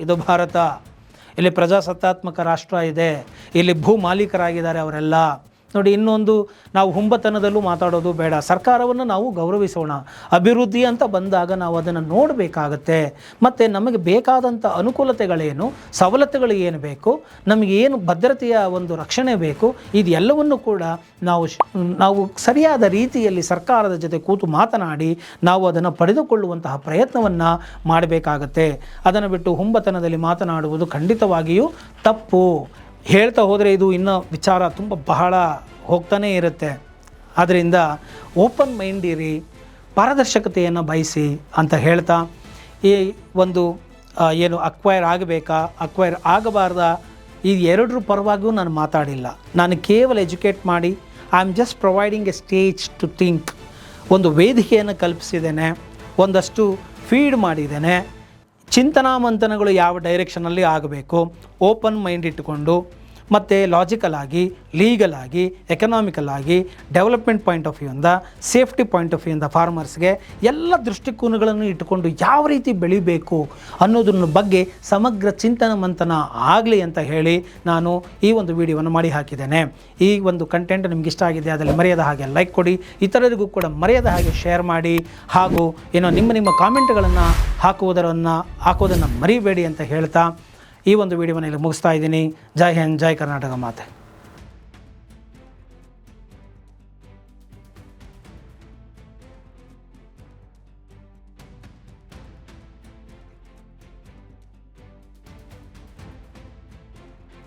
ಇದು ಭಾರತ. ಇಲ್ಲಿ ಪ್ರಜಾಸತ್ತಾತ್ಮಕ ರಾಷ್ಟ್ರ ಇದೆ, ಇಲ್ಲಿ ಭೂ ಮಾಲೀಕರಾಗಿದ್ದಾರೆ ಅವರೆಲ್ಲ. ನೋಡಿ, ಇನ್ನೊಂದು ನಾವು ಹುಂಬತನದಲ್ಲೂ ಮಾತಾಡೋದು ಬೇಡ. ಸರ್ಕಾರವನ್ನು ನಾವು ಗೌರವಿಸೋಣ. ಅಭಿವೃದ್ಧಿ ಅಂತ ಬಂದಾಗ ನಾವು ಅದನ್ನು ನೋಡಬೇಕಾಗತ್ತೆ. ಮತ್ತು ನಮಗೆ ಬೇಕಾದಂಥ ಅನುಕೂಲತೆಗಳೇನು, ಸವಲತ್ತುಗಳು ಏನು ಬೇಕು, ನಮಗೆ ಏನು ಭದ್ರತೆಯ ಒಂದು ರಕ್ಷಣೆ ಬೇಕು, ಇದೆಲ್ಲವನ್ನು ಕೂಡ ನಾವು ಸರಿಯಾದ ರೀತಿಯಲ್ಲಿ ಸರ್ಕಾರದ ಜೊತೆ ಕೂತು ಮಾತನಾಡಿ ನಾವು ಅದನ್ನು ಪಡೆದುಕೊಳ್ಳುವಂತಹ ಪ್ರಯತ್ನವನ್ನು ಮಾಡಬೇಕಾಗತ್ತೆ. ಅದನ್ನು ಬಿಟ್ಟು ಹುಂಬತನದಲ್ಲಿ ಮಾತನಾಡುವುದು ಖಂಡಿತವಾಗಿಯೂ ತಪ್ಪು. ಹೇಳ್ತಾ ಹೋದರೆ ಇದು ಇನ್ನೂ ವಿಚಾರ ತುಂಬ ಬಹಳ ಹೋಗ್ತಾನೇ ಇರುತ್ತೆ. ಆದ್ದರಿಂದ ಓಪನ್ ಮೈಂಡ್ ಇರಿ, ಪಾರದರ್ಶಕತೆಯನ್ನು ಬಯಸಿ ಅಂತ ಹೇಳ್ತಾ, ಈ ಒಂದು ಏನು ಅಕ್ವೈರ್ ಆಗಬೇಕಾ, ಅಕ್ವೈರ್ ಆಗಬಾರ್ದಾ, ಈ ಎರಡರ ಪರವಾಗಿಯೂ ನಾನು ಮಾತಾಡಿಲ್ಲ. ನಾನು ಕೇವಲ ಎಜುಕೇಟ್ ಮಾಡಿ, I am just providing A stage to think. ಒಂದು ವೇದಿಕೆಯನ್ನು ಕಲ್ಪಿಸಿದ್ದೇನೆ, ಒಂದಷ್ಟು ಫೀಡ್ ಮಾಡಿದ್ದೇನೆ. ಚಿಂತನಾ ಮಂಥನಗಳು ಯಾವ ಡೈರೆಕ್ಷನಲ್ಲಿ ಆಗಬೇಕು, ಓಪನ್ ಮೈಂಡ್ ಇಟ್ಟುಕೊಂಡು, ಮತ್ತು ಲಾಜಿಕಲ್ ಆಗಿ, ಲೀಗಲ್ ಆಗಿ, ಎಕನಾಮಿಕಲ್ ಆಗಿ, ಡೆವಲಪ್ಮೆಂಟ್ ಪಾಯಿಂಟ್ ಆಫ್ ವ್ಯೂಯಿಂದ, ಸೇಫ್ಟಿ ಪಾಯಿಂಟ್ ಆಫ್ ವ್ಯೂಯಿಂದ ಫಾರ್ಮರ್ಸ್ಗೆ ಎಲ್ಲ ದೃಷ್ಟಿಕೋನಗಳನ್ನು ಇಟ್ಟುಕೊಂಡು ಯಾವ ರೀತಿ ಬೆಳಿಬೇಕು ಅನ್ನೋದ್ರ ಬಗ್ಗೆ ಸಮಗ್ರ ಚಿಂತನ ಮಂಥನ ಆಗಲಿ ಅಂತ ಹೇಳಿ ನಾನು ಈ ಒಂದು ವಿಡಿಯೋವನ್ನು ಮಾಡಿ ಹಾಕಿದ್ದೇನೆ. ಈ ಒಂದು ಕಂಟೆಂಟ್ ನಿಮ್ಗೆ ಇಷ್ಟ ಆಗಿದೆ, ಅದರಲ್ಲಿ ಮರೆಯದ ಹಾಗೆ ಲೈಕ್ ಕೊಡಿ, ಇತರರಿಗೂ ಕೂಡ ಮರೆಯದ ಹಾಗೆ ಶೇರ್ ಮಾಡಿ, ಹಾಗೂ ಏನೋ ನಿಮ್ಮ ಕಾಮೆಂಟ್ಗಳನ್ನು ಹಾಕೋದನ್ನು ಮರಿಬೇಡಿ ಅಂತ ಹೇಳ್ತಾ ಈ ಒಂದು ವಿಡಿಯೋವನ್ನು ಇಲ್ಲಿ ಮುಗಿಸ್ತಾ ಇದ್ದೀನಿ. ಜೈ ಹಿಂದ್, ಜೈ ಕರ್ನಾಟಕ ಮಾತೆ.